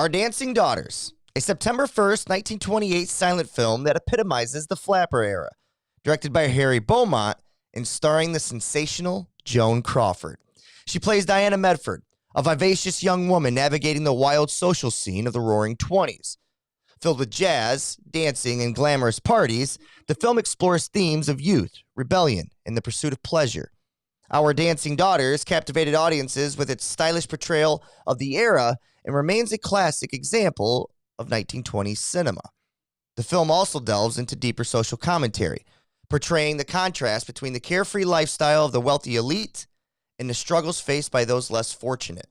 Our Dancing Daughters, a September 1st, 1928 silent film that epitomizes the flapper era, directed by Harry Beaumont and starring the sensational Joan Crawford. She plays Diana Medford, a vivacious young woman navigating the wild social scene of the Roaring Twenties. Filled with jazz, dancing, and glamorous parties, the film explores themes of youth, rebellion, and the pursuit of pleasure. Our Dancing Daughters captivated audiences with its stylish portrayal of the era and remains a classic example of 1920s cinema. The film also delves into deeper social commentary, portraying the contrast between the carefree lifestyle of the wealthy elite and the struggles faced by those less fortunate.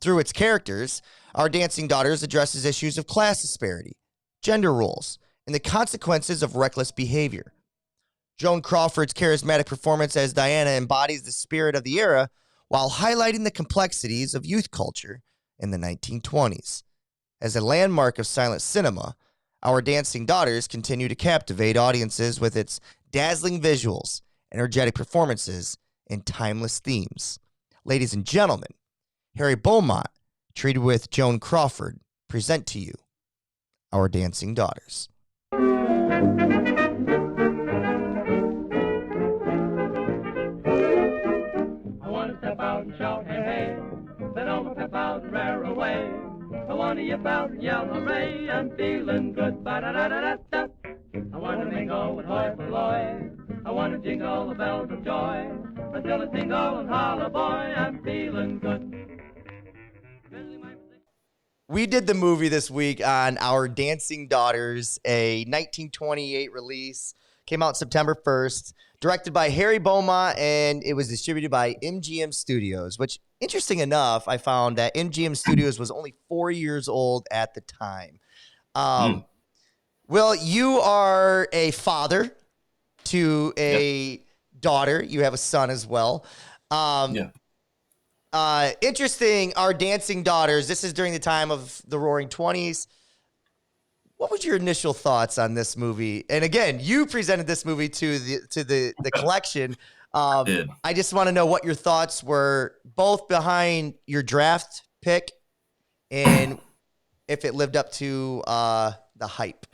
Through its characters, Our Dancing Daughters addresses issues of class disparity, gender roles, and the consequences of reckless behavior. Joan Crawford's charismatic performance as Diana embodies the spirit of the era while highlighting the complexities of youth culture in the 1920s. As a landmark of silent cinema, Our Dancing Daughters continue to captivate audiences with its dazzling visuals, energetic performances, and timeless themes. Ladies and gentlemen, Harry Beaumont, treated with Joan Crawford, present to you Our Dancing Daughters. Step out and shout, hey, hey, then over step out and rear away. I want to yip out and yell, hooray, I'm feeling good, ba-da-da-da-da-da. I want to mingle with hoy for loy, I want to jingle the bells of joy, until I tingle and holler, boy, I'm feeling good. We did the movie this week on Our Dancing Daughters, a 1928 release, came out September 1st. Directed by Harry Beaumont, and it was distributed by MGM Studios, which, interesting enough, I found that MGM Studios was only 4 years old at the time. Will, you are a father to a daughter. You have a son as well. Interesting, Our Dancing Daughters. This is during the time of the Roaring Twenties. What was your initial thoughts on this movie? And again, you presented this movie to the collection. I just want to know what your thoughts were, both behind your draft pick and if it lived up to the hype.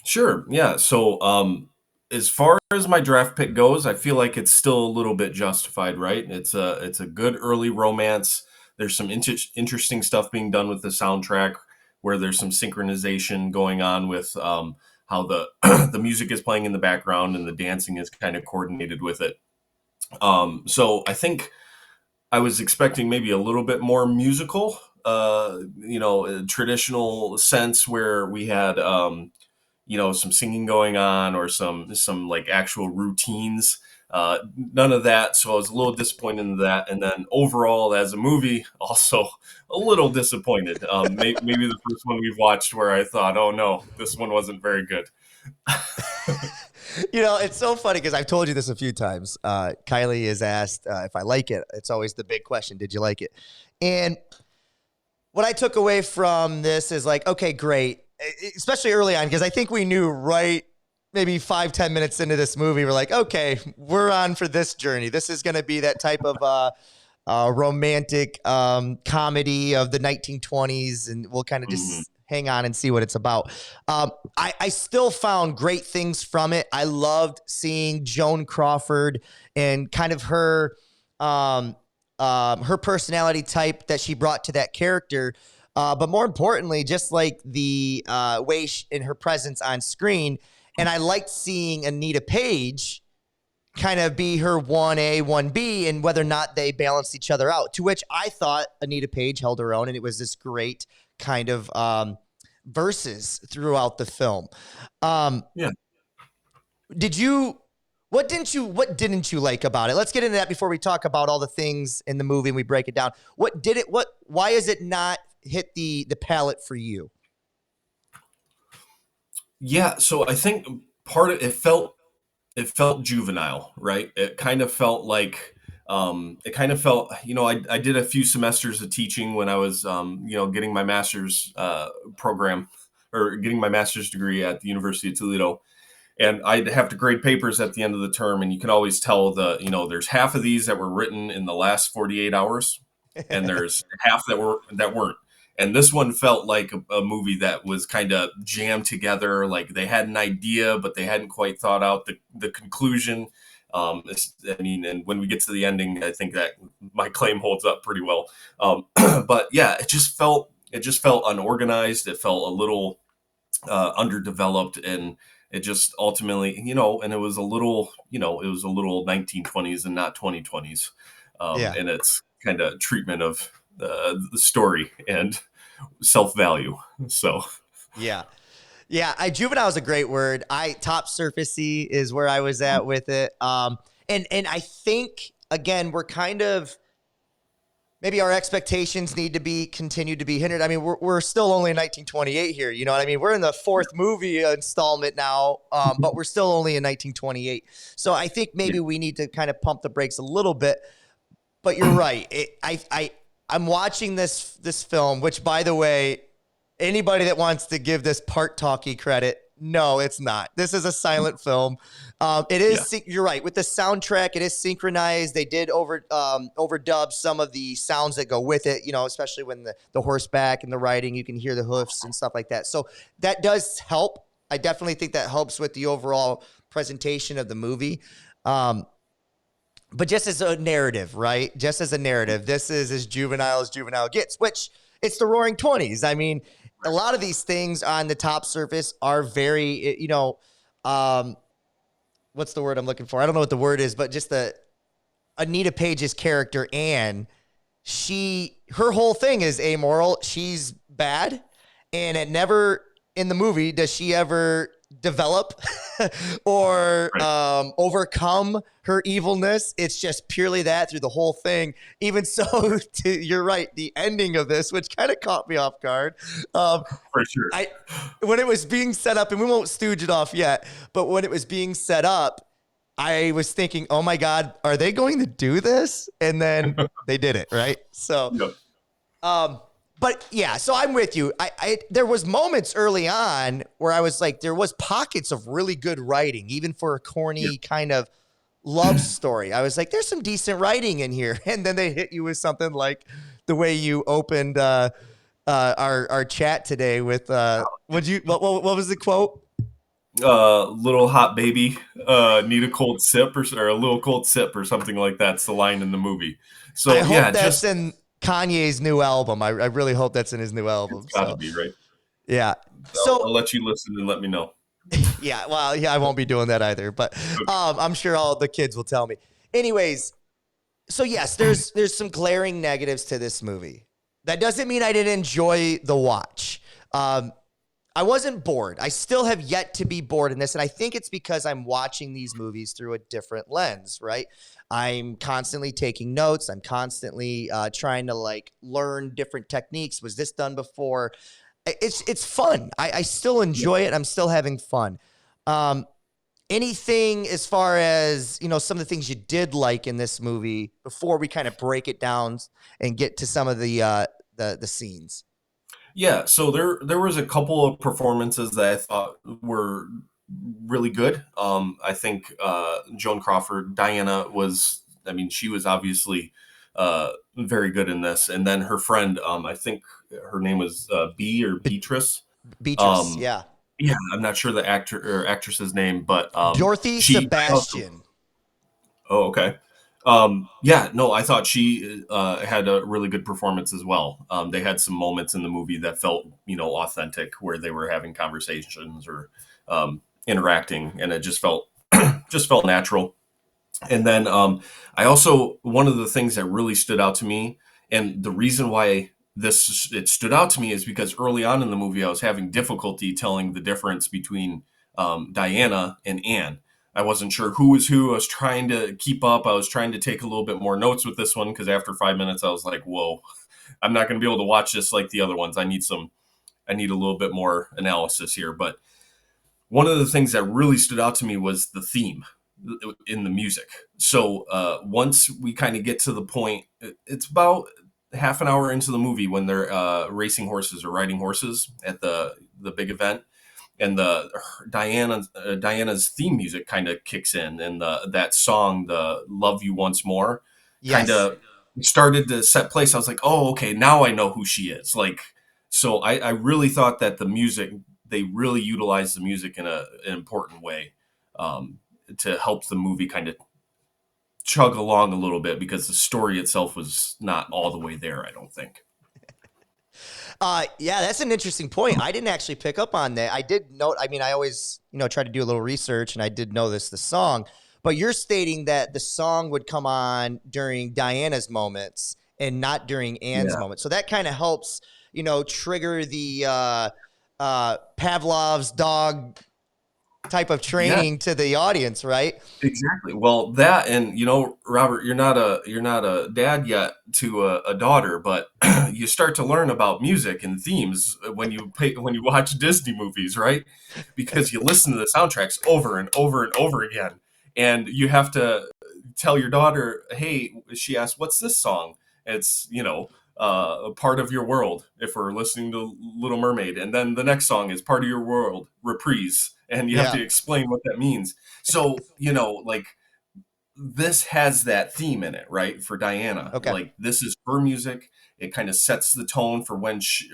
Sure. Yeah. So as far as my draft pick goes, I feel like it's still a little bit justified, right? It's a good early romance. There's some interesting stuff being done with the soundtrack, where there's some synchronization going on with how the the music is playing in the background and the dancing is kind of coordinated with it. So I think I was expecting maybe a little bit more musical, a traditional sense where we had, some singing going on or some like actual routines. None of that. So I was a little disappointed in that. And then overall, as a movie, also a little disappointed. Maybe the first one we've watched where I thought, oh no, this one wasn't very good. It's so funny because I've told you this a few times. Kylie is asked if I like it. It's always the big question. Did you like it? And what I took away from this is like, okay, great. Especially early on, because I think we knew right maybe 5-10 minutes into this movie, we're like, okay, we're on for this journey. This is going to be that type of romantic comedy of the 1920s, and we'll kind of just hang on and see what it's about. I still found great things from it. I loved seeing Joan Crawford and kind of her personality type that she brought to that character. But more importantly, just like the way in her presence on screen. And I liked seeing Anita Page kind of be her 1A, 1B, and whether or not they balanced each other out, to which I thought Anita Page held her own, and it was this great kind of verses throughout the film. What didn't you like about it? Let's get into that before we talk about all the things in the movie and we break it down. Why is it not hit the palette for you? Yeah, so I think part of it felt juvenile, right? It kind of felt like I did a few semesters of teaching when I was getting my master's program or getting my master's degree at the University of Toledo. And I'd have to grade papers at the end of the term, and you can always tell there's half of these that were written in the last 48 hours, and there's half that weren't. And this one felt like a movie that was kind of jammed together. Like they had an idea, but they hadn't quite thought out the conclusion. I mean, and when we get to the ending, I think that my claim holds up pretty well. But yeah, it just felt unorganized. It felt a little underdeveloped, and it just ultimately, and it was a little, it was a little 1920s and not 2020s, Yeah. and its kind of treatment of the story and self value. So Yeah. Yeah, juvenile is a great word. Top surfacey is where I was at with it. And I think again we're kind of maybe our expectations need to be continued to be hindered. I mean, we're still only in 1928 here. You know what I mean? We're in the fourth movie installment now, but we're still only in 1928. So I think maybe we need to kind of pump the brakes a little bit. But you're right. I'm watching this film, which, by the way, anybody that wants to give this part talkie credit, no, it's not. This is a silent film. It is. Yeah. You're right. With the soundtrack, it is synchronized. They did overdub some of the sounds that go with it. Especially when the horseback and the riding, you can hear the hoofs and stuff like that. So that does help. I definitely think that helps with the overall presentation of the movie. But just as a narrative, right? Just as a narrative, this is as juvenile gets, which it's the Roaring Twenties. I mean, a lot of these things on the top surface are very, what's the word I'm looking for? I don't know what the word is, but just Anita Page's character, Anne, her whole thing is amoral. She's bad. And it never in the movie does she ever develop or overcome her evilness. It's just purely that through the whole thing. Even so, you're right, the ending of this, which kind of caught me off guard. For sure. When it was being set up, and we won't stooge it off yet, but when it was being set up, I was thinking, oh my God, are they going to do this? And then they did it, right? So, yep. But yeah, so I'm with you. There was moments early on where I was like, there was pockets of really good writing, even for a corny kind of love story. I was like, there's some decent writing in here. And then they hit you with something like the way you opened our chat today with what was the quote? Little hot baby need a cold sip or a little cold sip or something like that's the line in the movie. So I hope that's in Kanye's new album. I really hope that's in his new album. It's gotta be, right? Yeah. So I'll let you listen and let me know. Yeah. Well, yeah, I won't be doing that either, but I'm sure all the kids will tell me. Anyways, so yes, there's some glaring negatives to this movie. That doesn't mean I didn't enjoy the watch. I wasn't bored. I still have yet to be bored in this, and I think it's because I'm watching these movies through a different lens, right? I'm constantly taking notes. I'm constantly trying to learn different techniques. Was this done before? It's fun. I still enjoy it. I'm still having fun. Anything as far as, some of the things you did like in this movie before we kind of break it down and get to some of the scenes? Yeah, so there was a couple of performances that I thought were really good. I think Joan Crawford, Diana she was obviously very good in this. And then her friend, I think her name was B or Beatrice. Beatrice, yeah. Yeah, I'm not sure the actor or actress's name, but Dorothy Sebastian. Oh, okay. Yeah, no, I thought she had a really good performance as well. They had some moments in the movie that felt, authentic, where they were having conversations or interacting, and it just felt natural. And then I also, one of the things that really stood out to me, and the reason why it stood out to me is because early on in the movie, I was having difficulty telling the difference between Diana and Anne. I wasn't sure who was who. I was trying to keep up. I was trying to take a little bit more notes with this one because after 5 minutes, I was like, whoa, I'm not going to be able to watch this like the other ones. I need a little bit more analysis here. But one of the things that really stood out to me was the theme in the music. So once we kind of get to the point, it's about half an hour into the movie when they're racing horses or riding horses at the big event. And Diana's theme music kind of kicks in, and that song, the "Love You Once More," kind of started to set place. I was like, "Oh, okay, now I know who she is." Like So I really thought that the music, they really utilized the music in an important way, um, to help the movie kind of chug along a little bit, because the story itself was not all the way there, I don't think. Yeah, that's an interesting point. I didn't actually pick up on that. I did note, I mean, I always, try to do a little research, and I did know the song, but you're stating that the song would come on during Diana's moments and not during Anne's Yeah. moments. So that kind of helps, trigger the Pavlov's dog type of Yeah, training to the audience, right? exactly. Well, that, and Robert, you're not a dad yet to a daughter, but you start to learn about music and themes when you watch Disney movies, right? Because you listen to the soundtracks over and over and over again, and you have to tell your daughter, "Hey," she asks, "What's this song?" It's a part of your world, if we're listening to Little Mermaid, and then the next song is part of your world, reprise, and you have Yeah. to explain what that means. So, like, this has that theme in it, right? For Diana, Okay. like, this is her music. It kind of sets the tone for when she's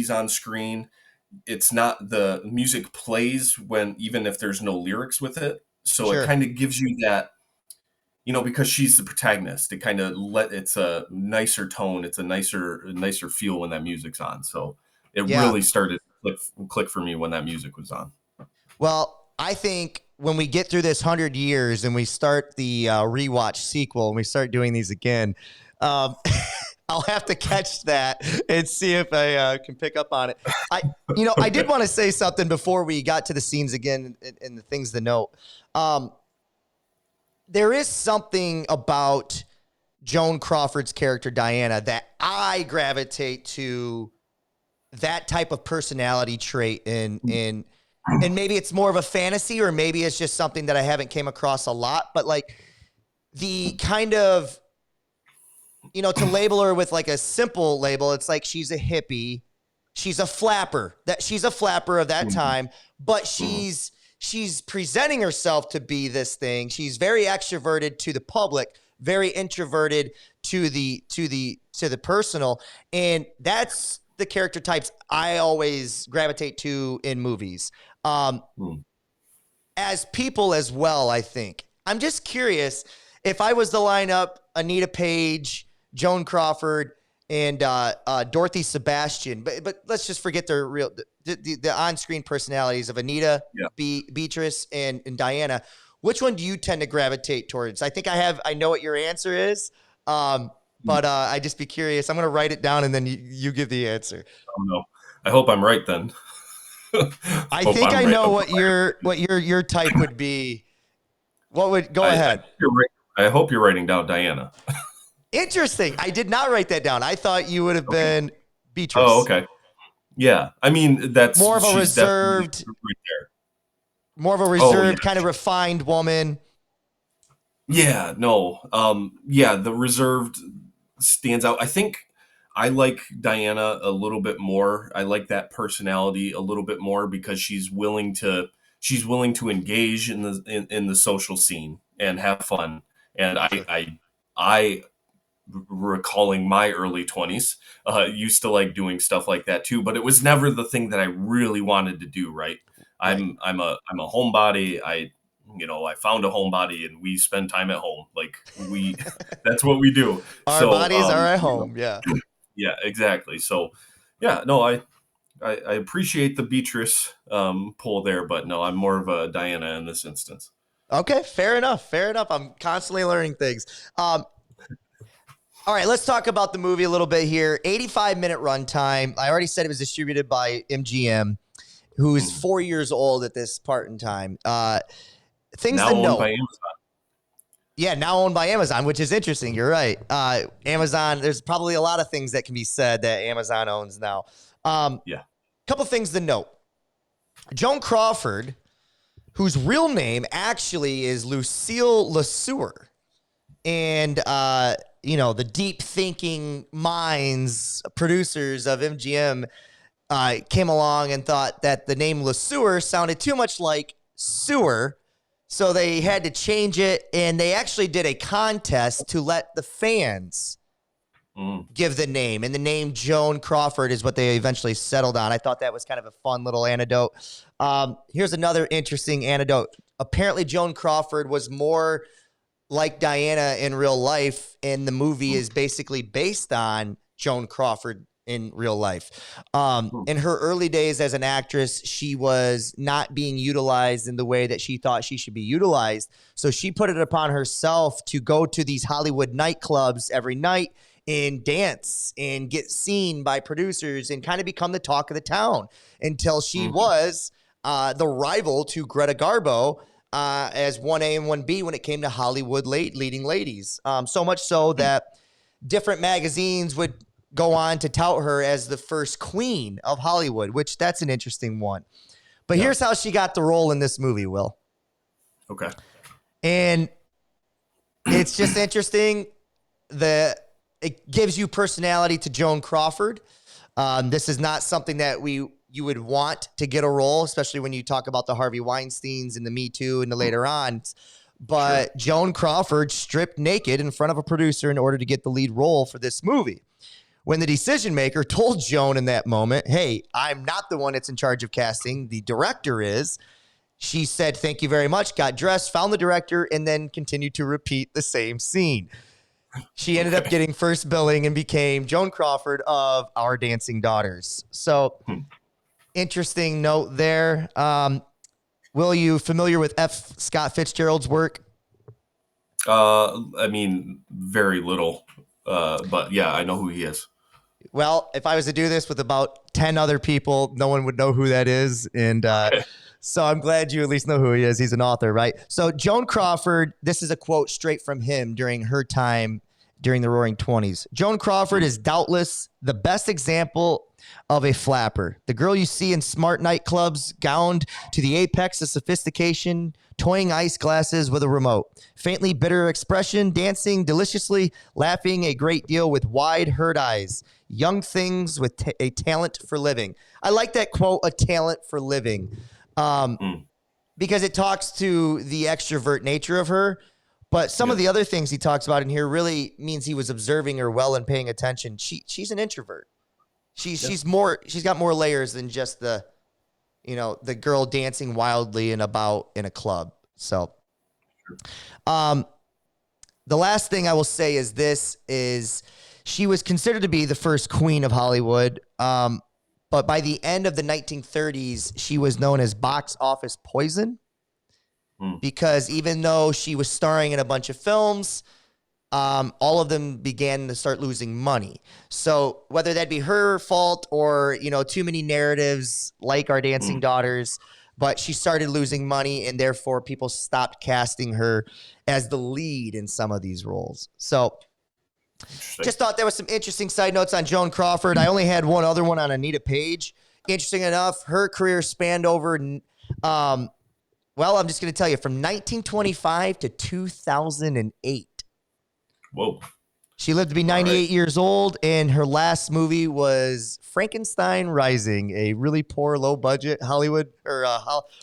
on screen. It's not, the music plays when, even if there's no lyrics with it. So it Sure. kind of gives you that, because she's the protagonist. It kind of it's a nicer tone. It's a nicer feel when that music's on. So it Yeah. really started to click for me when that music was on. Well, I think when we get through this 100 years and we start the rewatch sequel and we start doing these again, um, I'll have to catch that and see if I can pick up on it. I did want to say something before we got to the scenes again and the things to note. There is something about Joan Crawford's character, Diana, that I gravitate to, that type of personality trait in and maybe it's more of a fantasy, or maybe it's just something that I haven't came across a lot, but like the kind of, to label her with like a simple label, it's like she's a hippie, she's a flapper, of that Mhm. time, but Mhm. she's presenting herself to be this thing. She's very extroverted to the public, very introverted to the personal, and that's the character types I always gravitate to in movies. Mhm. As people as well, I think. I'm just curious, if I was to line up Anita Page, Joan Crawford, and Dorothy Sebastian, but let's just forget their real the on-screen personalities of Anita, Yeah. Beatrice, and Diana. Which one do you tend to gravitate towards? I think I know what your answer is, but I'd just be curious. I'm going to write it down, and then you give the answer. Oh, no. I hope I'm right then. I Hope think I'm I right. know what your type would be. What would go I, I, ahead? you're right. I hope you're writing down Diana. Interesting. I did not write that down. I thought you would have Okay. been Oh, Beatrice. okay. Yeah. I mean, More of a she's definitely reserved, right there. more of a Oh, yeah. reserved, kind of refined woman. Yeah, no. Yeah, the reserved stands out. I think I like Diana a little bit more. I like that personality a little bit more, because she's willing to engage in the social scene and have fun. And Sure. I recalling my early 20s, used to like doing stuff like that too, but it was never the thing that I really wanted to do, right? Right. I'm a homebody. I found a homebody, and we spend time at home. Like, we that's what we do. Our So, bodies are at home. Yeah. yeah, exactly. So, yeah, no, I appreciate the Beatrice pull there, but no, I'm more of a Diana in this instance. Okay. Fair enough. Fair enough. I'm constantly learning things. All right, let's talk about the movie a little bit here. 85-minute runtime. I already said it was distributed by MGM, who's 4 years old at this part in time. Things Now to owned note. by Amazon. Yeah, now owned by Amazon, which is interesting. You're right. Amazon, there's probably a lot of things that can be said that Amazon owns now. Yeah. Couple things to note. Joan Crawford, whose real name actually is Lucille LeSueur, and the deep thinking minds, producers of MGM, came along and thought that the name LeSueur sounded too much like sewer, so they had to change it, and they actually did a contest to let the fans give the name, and the name Joan Crawford is what they eventually settled on. I thought that was kind of a fun little anecdote. Here's another interesting anecdote. Apparently, Joan Crawford was more like Diana in real life, and the movie is basically based on Joan Crawford in real life. In her early days as an actress, she was not being utilized in the way that she thought she should be utilized. So she put it upon herself to go to these Hollywood nightclubs every night and dance and get seen by producers and kind of become the talk of the town until she was the rival to Greta Garbo as 1A and 1B when it came to Hollywood leading ladies. So much so that different magazines would go on to tout her as the first queen of Hollywood, which that's an interesting one. But here's how she got the role in this movie, Will. Okay. And it's just interesting that it gives you personality to Joan Crawford. This is not something that you would want to get a role, especially when you talk about the Harvey Weinsteins and the Me Too and the later on. But Joan Crawford stripped naked in front of a producer in order to get the lead role for this movie. When the decision maker told Joan in that moment, hey, I'm not the one that's in charge of casting, the director is, she said, thank you very much, got dressed, found the director, and then continued to repeat the same scene. She ended up getting first billing and became Joan Crawford of Our Dancing Daughters. So, interesting note there. Will, you familiar with F. Scott Fitzgerald's work? I mean, very little. But yeah, I know who he is. Well, if I was to do this with about 10 other people, no one would know who that is. And so I'm glad you at least know who he is. He's an author, right? So Joan Crawford, this is a quote straight from him during her time during the Roaring Twenties. Joan Crawford is doubtless the best example of a flapper. The girl you see in smart nightclubs, gowned to the apex of sophistication, toying ice glasses with a remote. Faintly bitter expression, dancing deliciously, laughing a great deal with wide hurt eyes. Young things with a talent for living. I like that quote, a talent for living, because it talks to the extrovert nature of her. But some of the other things he talks about in here really means he was observing her well and paying attention. She's an introvert. She's got more layers than just the girl dancing wildly and about in a club. So, the last thing I will say is she was considered to be the first queen of Hollywood. But by the end of the 1930s, she was known as box office poison. Because even though she was starring in a bunch of films, all of them began to start losing money. So whether that be her fault or, too many narratives like Our Dancing Daughters, but she started losing money and therefore people stopped casting her as the lead in some of these roles. So just thought there was some interesting side notes on Joan Crawford. I only had one other one on Anita Page. Interesting enough, her career spanned over well, I'm just going to tell you, from 1925 to 2008. Whoa. She lived to be 98 years old, and her last movie was Frankenstein Rising, a really poor, low-budget Hollywood or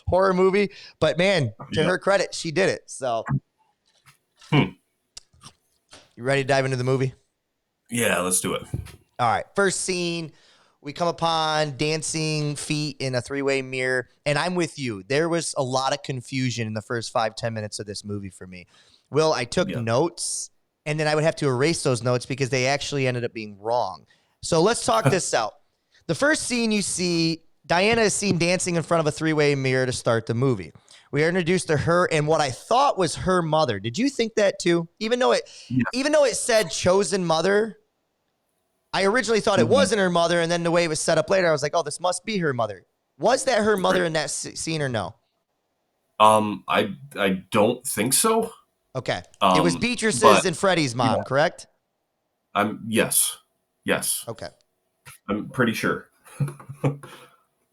horror movie. But, man, to her credit, she did it. So, you ready to dive into the movie? Yeah, let's do it. All right. First scene. We come upon dancing feet in a three-way mirror, and I'm with you. There was a lot of confusion in the first 5-10 minutes of this movie for me. Will, I took notes, and then I would have to erase those notes because they actually ended up being wrong. So let's talk this out. The first scene you see, Diana is seen dancing in front of a three-way mirror to start the movie. We are introduced to her and what I thought was her mother. Did you think that too? Even though it said chosen mother, I originally thought it wasn't her mother, and then the way it was set up later, I was like, oh, this must be her mother. Was that her mother in that scene or no? I don't think so. Okay. It was Beatrice's and Freddie's mom, correct? Yes. Okay. I'm pretty sure.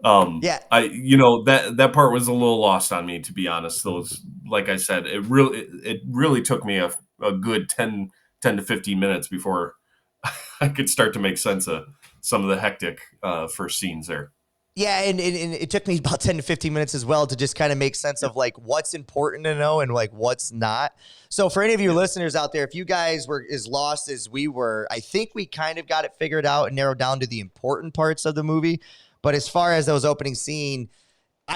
Yeah. That part was a little lost on me, to be honest. Those, like I said, it really took me a good 10 to 15 minutes before I could start to make sense of some of the hectic first scenes there. Yeah, and it took me about 10 to 15 minutes as well to just kind of make sense of like what's important to know and like what's not. So for any of you Yeah. listeners out there, if you guys were as lost as we were, I think we kind of got it figured out and narrowed down to the important parts of the movie. But as far as those opening scene,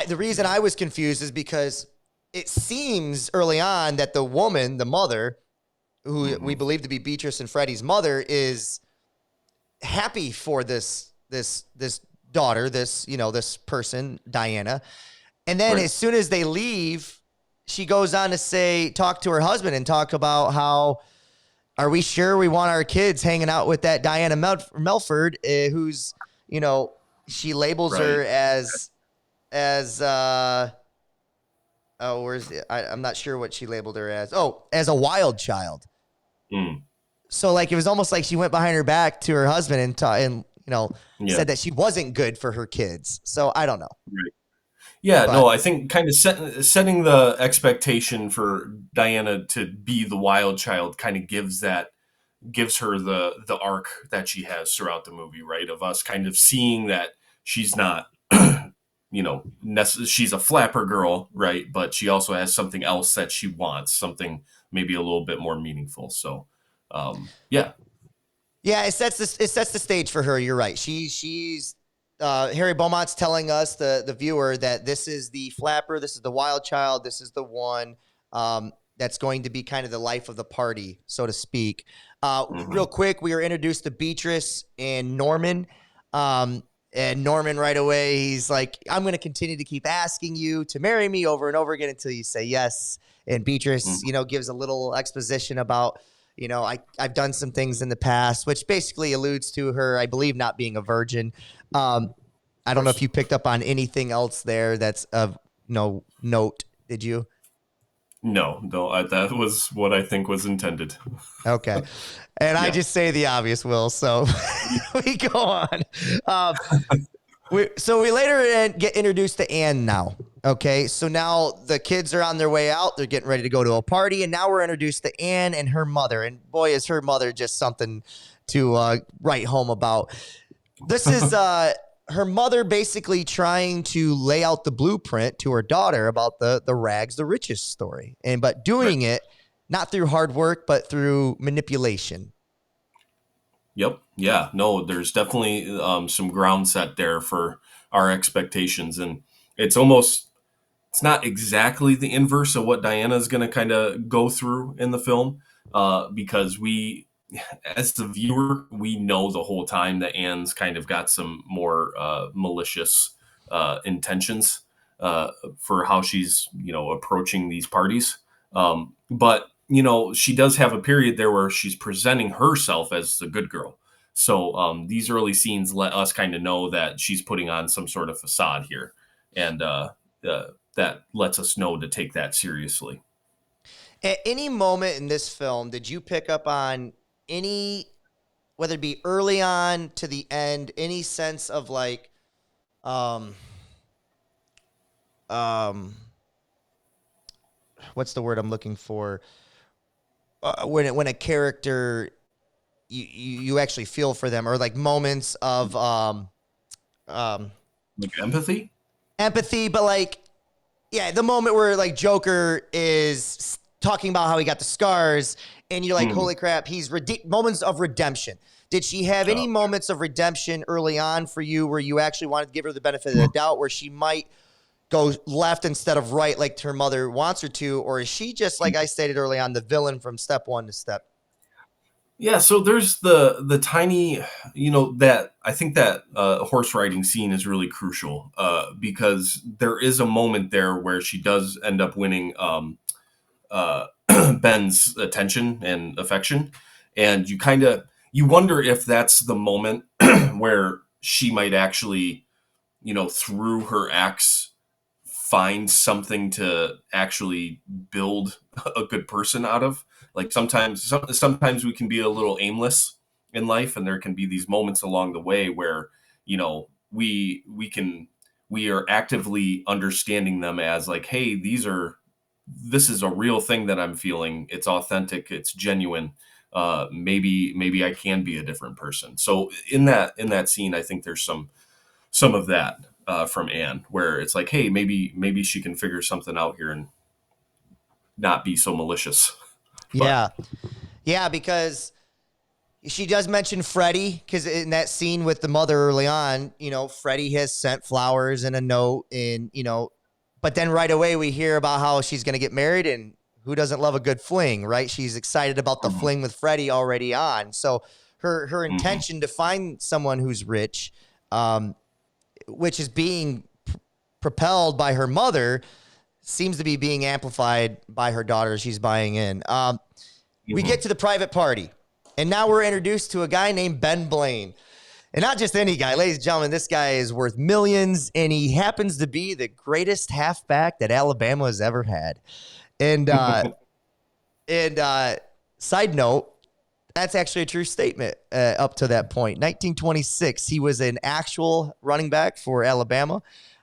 the reason I was confused is because it seems early on that the woman, the mother, who we believe to be Beatrice and Freddie's mother, is happy for this daughter, this person, Diana. And then Right. as soon as they leave, she goes on to talk to her husband and talk about how, are we sure we want our kids hanging out with that Diana Medford, who's, she labels her Right. as I'm not sure what she labeled her as. Oh, as a wild child. Mm. So like, it was almost like she went behind her back to her husband and Yeah. said that she wasn't good for her kids. So I don't know. Right. Yeah, But no, I think kind of setting the expectation for Diana to be the wild child kind of gives her the arc that she has throughout the movie, right? Of us kind of seeing that she's not, she's a flapper girl, right? But she also has something else that she wants, something maybe a little bit more meaningful. So, yeah. yeah, it sets the stage for her. You're right. She's Harry Beaumont's telling us, the viewer, that this is the flapper, this is the wild child, this is the one that's going to be kind of the life of the party, so to speak. Real quick, we are introduced to Beatrice and Norman. And Norman right away, he's like, I'm going to continue to keep asking you to marry me over and over again until you say yes. And Beatrice, gives a little exposition about, I've done some things in the past, which basically alludes to her, I believe, not being a virgin. I don't know if you picked up on anything else there that's of no note. Did you? No, that was what I think was intended. Okay. And I Yeah. just say the obvious, Will. So we go on. We later get introduced to Anne now. Okay. So now the kids are on their way out. They're getting ready to go to a party. And now we're introduced to Anne and her mother. And boy, is her mother just something to write home about. This is her mother basically trying to lay out the blueprint to her daughter about the rags, the riches story. But doing it not through hard work, but through manipulation. Yep. Yeah. No, there's definitely some ground set there for our expectations, and it's not exactly the inverse of what Diana is going to kind of go through in the film, because we, as the viewer, we know the whole time that Anne's kind of got some more malicious intentions for how she's approaching these parties. But she does have a period there where she's presenting herself as the good girl. So these early scenes let us kind of know that she's putting on some sort of facade here, and that lets us know to take that seriously. At any moment in this film, did you pick up on whether it be early on to the end, any sense of like, what's the word I'm looking for? When a character, you actually feel for them, or like moments of Like empathy. empathy, but like, yeah, the moment where like Joker is talking about how he got the scars, and you're like, holy crap, he's moments of redemption. Did she have any moments of redemption early on for you where you actually wanted to give her the benefit of the doubt, where she might go left instead of right like her mother wants her to? Or is she just, like I stated early on, the villain from step one to step? Yeah, so there's the tiny, that I think that horse riding scene is really crucial because there is a moment there where she does end up winning Ben's attention and affection, and you wonder if that's the moment where she might actually, through her acts, find something to actually build a good person out of. Like sometimes we can be a little aimless in life, and there can be these moments along the way where we are actively understanding them as like, hey, this is a real thing that I'm feeling. It's authentic. It's genuine. Maybe I can be a different person. So in that scene, I think there's some of that. from Anne, where it's like, hey, maybe she can figure something out here and not be so malicious. But Yeah, because she does mention Freddie, because in that scene with the mother early on, Freddie has sent flowers and a note, and but then right away we hear about how she's going to get married, and who doesn't love a good fling, right? She's excited about the fling with Freddie already on. So her intention to find someone who's rich, which is being propelled by her mother, seems to be being amplified by her daughter she's buying in. We get to the private party, and now we're introduced to a guy named Ben Blaine. And not just any guy, ladies and gentlemen, this guy is worth millions, and he happens to be the greatest halfback that Alabama has ever had. And side note, that's actually a true statement up to that point. 1926, he was an actual running back for Alabama.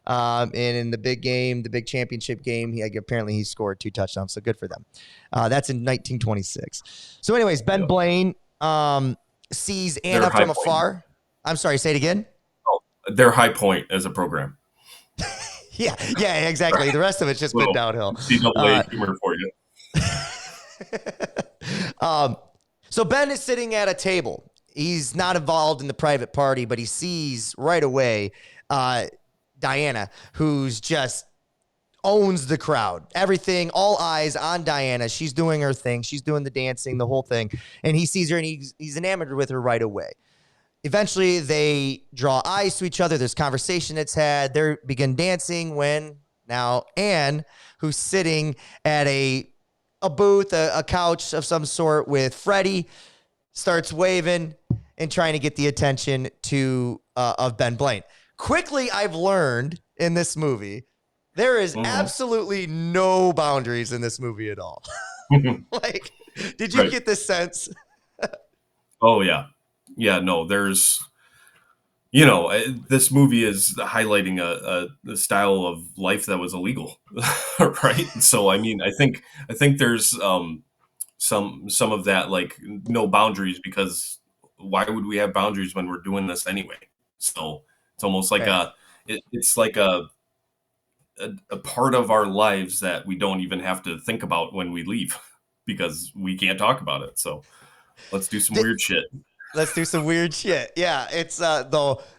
And in the big game, the big championship game, apparently he scored 2 touchdowns, so good for them. That's in 1926. So anyways, Ben Blaine sees Anna from afar. I'm sorry, say it again. Oh, their high point as a program. Yeah, exactly. The rest of it's just been downhill. CAA humor for you. So Ben is sitting at a table. He's not involved in the private party, but he sees right away Diana, who's just owns the crowd. Everything, all eyes on Diana. She's doing her thing. She's doing the dancing, the whole thing. And he sees her, and he's enamored with her right away. Eventually, they draw eyes to each other. There's conversation that's had. They begin dancing when now Anne, who's sitting at a booth, a couch of some sort with Freddie, starts waving and trying to get the attention of Ben Blaine. Quickly, I've learned in this movie, there is absolutely no boundaries in this movie at all. Like, did you get this sense? Oh, yeah. Yeah, no, there's, this movie is highlighting a style of life that was illegal, right? So, I mean, I think there's some of that, like, no boundaries, because why would we have boundaries when we're doing this anyway? So it's almost like it's like a part of our lives that we don't even have to think about when we leave because we can't talk about it. So let's do some weird shit. Let's do some weird shit. Yeah, it's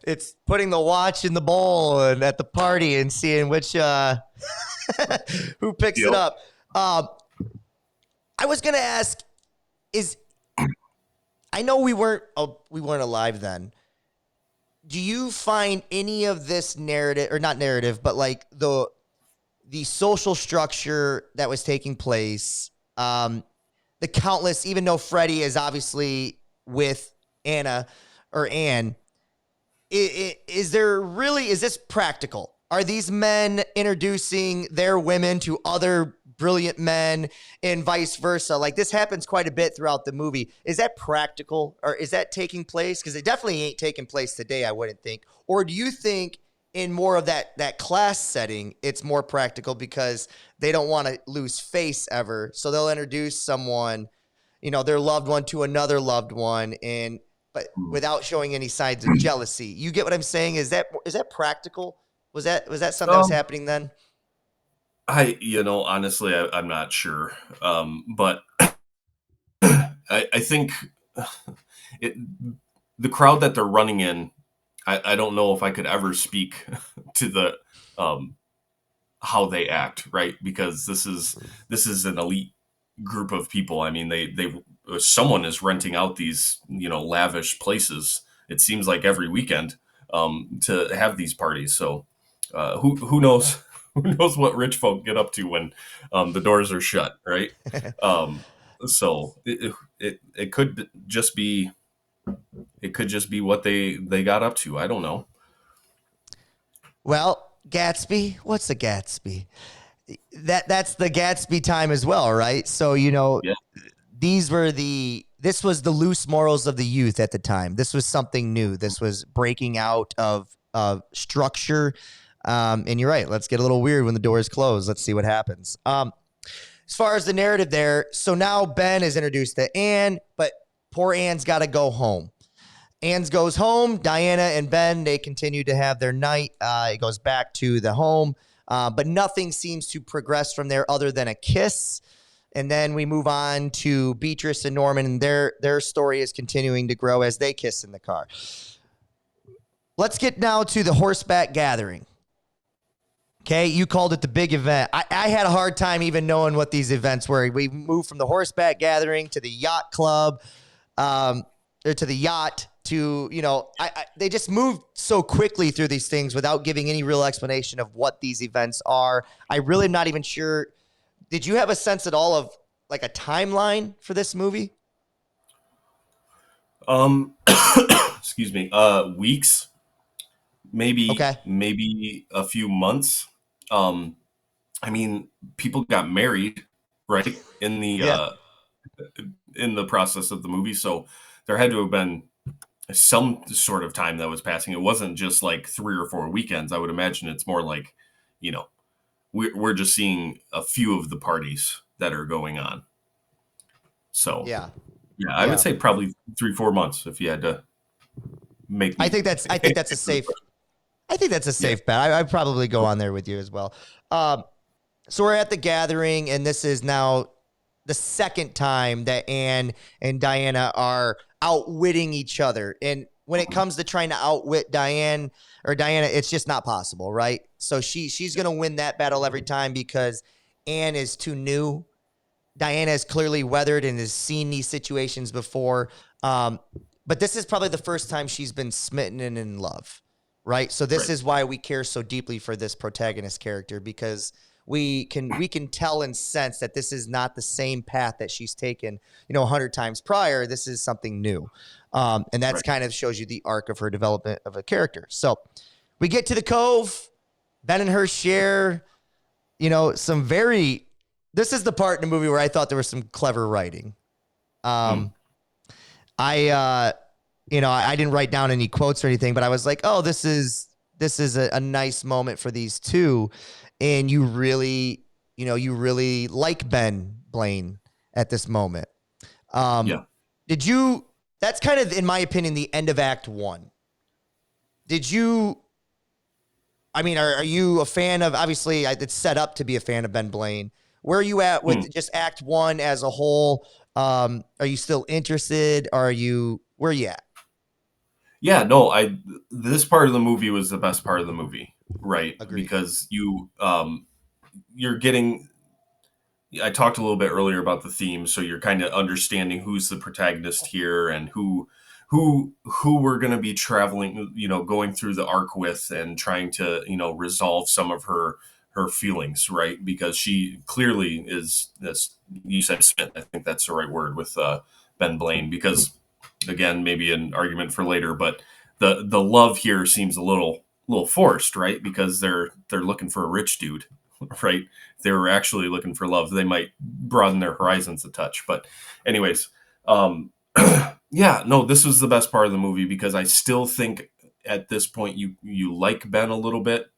it's putting the watch in the bowl and at the party and seeing which who picks it up. I was gonna ask, I know we weren't alive then. Do you find any of this narrative, or not narrative, but like the social structure that was taking place, the countless, even though Freddie is obviously with Anna or Anne, is this practical? Are these men introducing their women to other brilliant men and vice versa? Like, this happens quite a bit throughout the movie. Is that practical, or is that taking place? Because it definitely ain't taking place today, I wouldn't think. Or do you think in more of that class setting, it's more practical because they don't want to lose face ever, so they'll introduce someone, their loved one to another loved one, but without showing any signs of jealousy? You get what I'm saying? Is that practical? Was that something that was happening then? Honestly, I'm not sure. But I think the crowd that they're running in, I don't know if I could ever speak to the how they act, right? Because this is an elite group of people. I mean, someone is renting out these, lavish places, it seems like every weekend, to have these parties. So who knows? Who knows what rich folk get up to when the doors are shut, right? So it could just be what they got up to. I don't know. Well, Gatsby, what's a Gatsby? That's the Gatsby time as well, right? So Yeah. this was the loose morals of the youth at the time. This was something new. This was breaking out of structure. And you're right. Let's get a little weird when the doors close. Let's see what happens. As far as the narrative there, so now Ben is introduced to Anne, but poor Anne's got to go home. Anne's goes home. Diana and Ben, they continue to have their night. It goes back to the home, but nothing seems to progress from there other than a kiss. And then we move on to Beatrice and Norman, and their story is continuing to grow as they kiss in the car. Let's get now to the horseback gathering. Okay, you called it the big event. I had a hard time even knowing what these events were. We moved from the horseback gathering to the yacht club, or to the yacht, to, they just moved so quickly through these things without giving any real explanation of what these events are. I really am not even sure. Did you have a sense at all of like a timeline for this movie? Excuse me. Weeks, maybe, Okay. maybe a few months. I mean, people got married, right, in Yeah. the process of the movie, so there had to have been some sort of time that was passing. It wasn't just like 3 or 4 weekends. I would imagine it's more like, we're just seeing a few of the parties that are going on. So Yeah. I would say probably 3-4 months if you had to make me. I think that's a safe. I think that's a safe bet. I'd probably go on there with you as well. So we're at the gathering, and this is now the second time that Anne and Diana are outwitting each other. And when it comes to trying to outwit Diana, it's just not possible, right? So she's going to win that battle every time because Anne is too new. Diana is clearly weathered and has seen these situations before. But this is probably the first time she's been smitten and in love, right? So this is why we care so deeply for this protagonist character, because we can tell and sense that this is not the same path that she's taken, 100 times prior. This is something new. And that's kind of shows you the arc of her development of a character. So we get to the Cove. Ben and her share, some very, this is the part in the movie where I thought there was some clever writing. I didn't write down any quotes or anything, but I was like, oh, this is a nice moment for these two. And you really like Ben Blaine at this moment. That's kind of, in my opinion, the end of Act 1. Are you a fan of, obviously it's set up to be a fan of Ben Blaine. Where are you at with just Act 1 as a whole? Are you still interested? Where are you at? Yeah, no, this part of the movie was the best part of the movie, right? Agreed. Because you're getting, I talked a little bit earlier about the theme, so you're kind of understanding who's the protagonist here and who we're going to be traveling, going through the arc with and trying to, resolve some of her feelings, right? Because she clearly is, as you said, smitten. I think that's the right word with Ben Blaine, because again, maybe an argument for later, but the love here seems a little forced, right? Because they're looking for a rich dude, right? If they were actually looking for love, they might broaden their horizons a touch. But anyways, this was the best part of the movie, because I still think at this point you like Ben a little bit.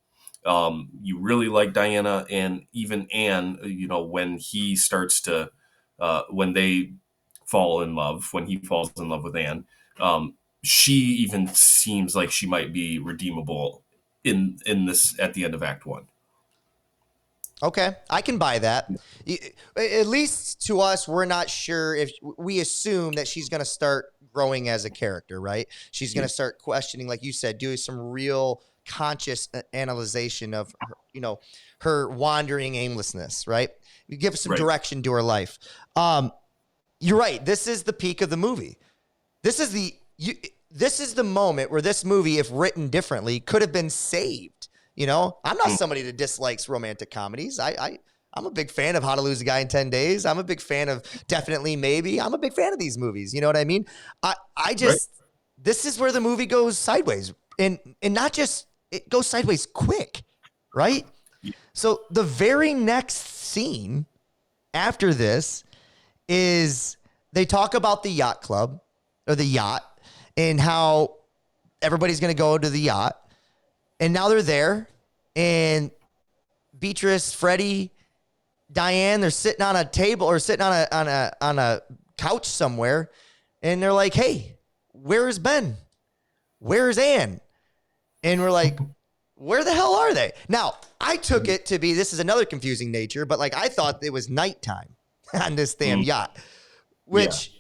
You really like Diana, and even Anne, when he starts to, when they fall in love, when he falls in love with Anne, she even seems like she might be redeemable in this at the end of Act 1. Okay, I can buy that. At least to us, we're not sure if we assume that she's going to start growing as a character, right? She's going to start questioning, like you said, doing some real conscious analyzation of her, her wandering aimlessness, right? You give some direction to her life. You're right. This is the peak of the movie. This is the moment where this movie, if written differently, could have been saved. I'm not somebody that dislikes romantic comedies. I'm a big fan of How to Lose a Guy in 10 Days. I'm a big fan of Definitely Maybe. I'm a big fan of these movies. You know what I mean? This is where the movie goes sideways, and not just, it goes sideways quick, right? Yeah. So the very next scene after this is they talk about the yacht club, or the yacht, and how everybody's going to go to the yacht. And now they're there, and Beatrice, Freddie, Diane, they're sitting on a table or sitting on a couch somewhere, and they're like, "Hey, where is Ben? where's Anne? And we're like, where the hell are they? Now, I took it to be, this is another confusing nature, but like I thought it was nighttime on this damn yacht, which,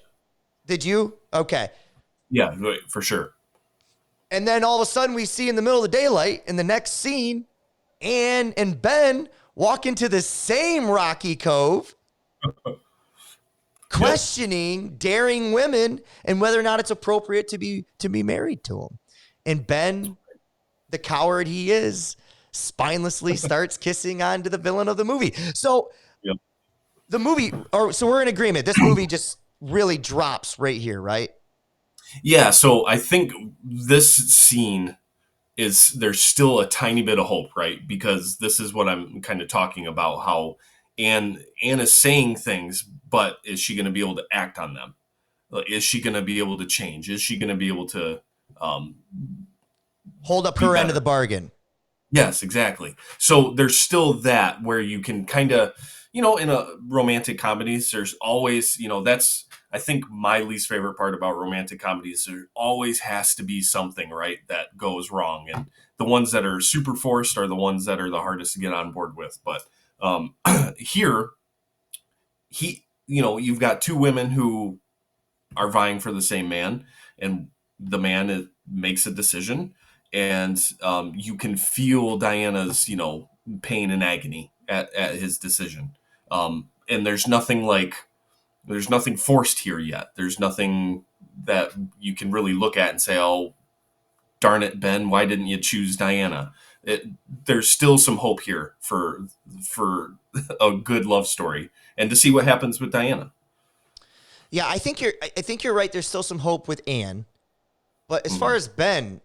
did you? Okay. Yeah, for sure. And then all of a sudden we see in the middle of the daylight in the next scene, Anne and Ben walk into the same rocky cove, questioning daring women and whether or not it's appropriate to be married to them. And Ben, the coward he is, spinelessly starts kissing onto the villain of the movie. So the movie, so we're in agreement. This movie just really drops right here, right? Yeah, so I think this scene is, there's still a tiny bit of hope, right? Because this is what I'm kind of talking about, how Anne is saying things, but is she going to be able to act on them? Is she going to be able to change? Is she going to be able to hold up her end of the bargain? Yes, exactly. So there's still that where you can kind of, in a romantic comedies, there's always, that's, I think my least favorite part about romantic comedies, there always has to be something, right, that goes wrong. And the ones that are super forced are the ones that are the hardest to get on board with. But here, you've got two women who are vying for the same man, and the man makes a decision, and you can feel Diana's, pain and agony at his decision. And there's nothing forced here yet. There's nothing that you can really look at and say, oh, darn it, Ben, why didn't you choose Diana? There's still some hope here for a good love story, and to see what happens with Diana. Yeah, I think you're right. There's still some hope with Anne, but as far as Ben,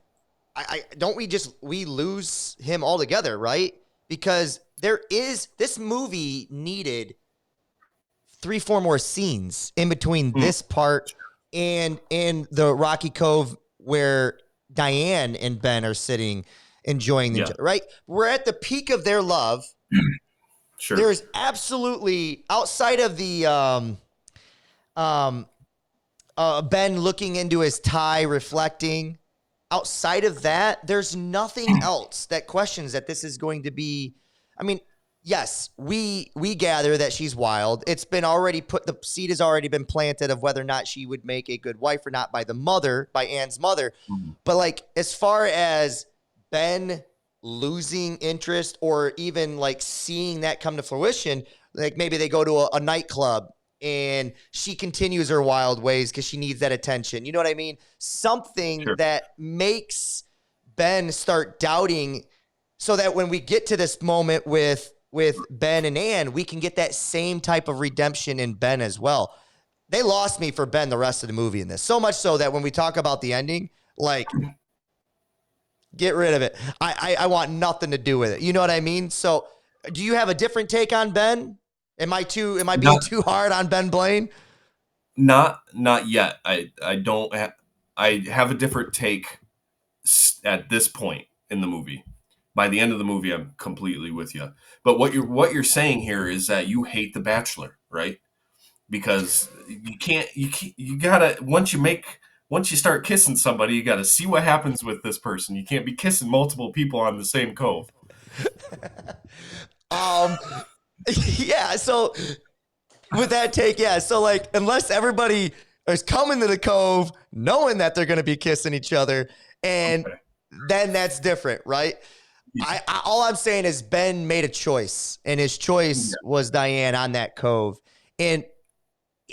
we lose him altogether, right? Because this movie needed 3-4 more scenes in between this part and the Rocky Cove where Diane and Ben are sitting enjoying each other, right? We're at the peak of their love. Sure. There's absolutely, outside of the Ben looking into his tie, reflecting, outside of that, there's nothing else that questions that this is going to be. I mean, yes, we gather that she's wild. It's been already the seed has already been planted of whether or not she would make a good wife or not by Anne's mother. But like, as far as Ben losing interest or even like seeing that come to fruition, like maybe they go to a nightclub and she continues her wild ways because she needs that attention. You know what I mean? Something that makes Ben start doubting, so that when we get to this moment with Ben and Anne, we can get that same type of redemption in Ben as well. They lost me for Ben the rest of the movie in this. So much so that when we talk about the ending, like, get rid of it. I want nothing to do with it. You know what I mean? So do you have a different take on Ben? Am I being too hard on Ben Blaine? Not yet. I don't I have a different take at this point in the movie. By the end of the movie, I'm completely with you. But what you're saying here is that you hate The Bachelor, right? Because you gotta, once you start kissing somebody, you gotta see what happens with this person. You can't be kissing multiple people on the same cove. Yeah, so with that take, yeah. So like, unless everybody is coming to the cove knowing that they're gonna be kissing each other, and then that's different, right? All I'm saying is Ben made a choice, and his choice was Diane on that cove. And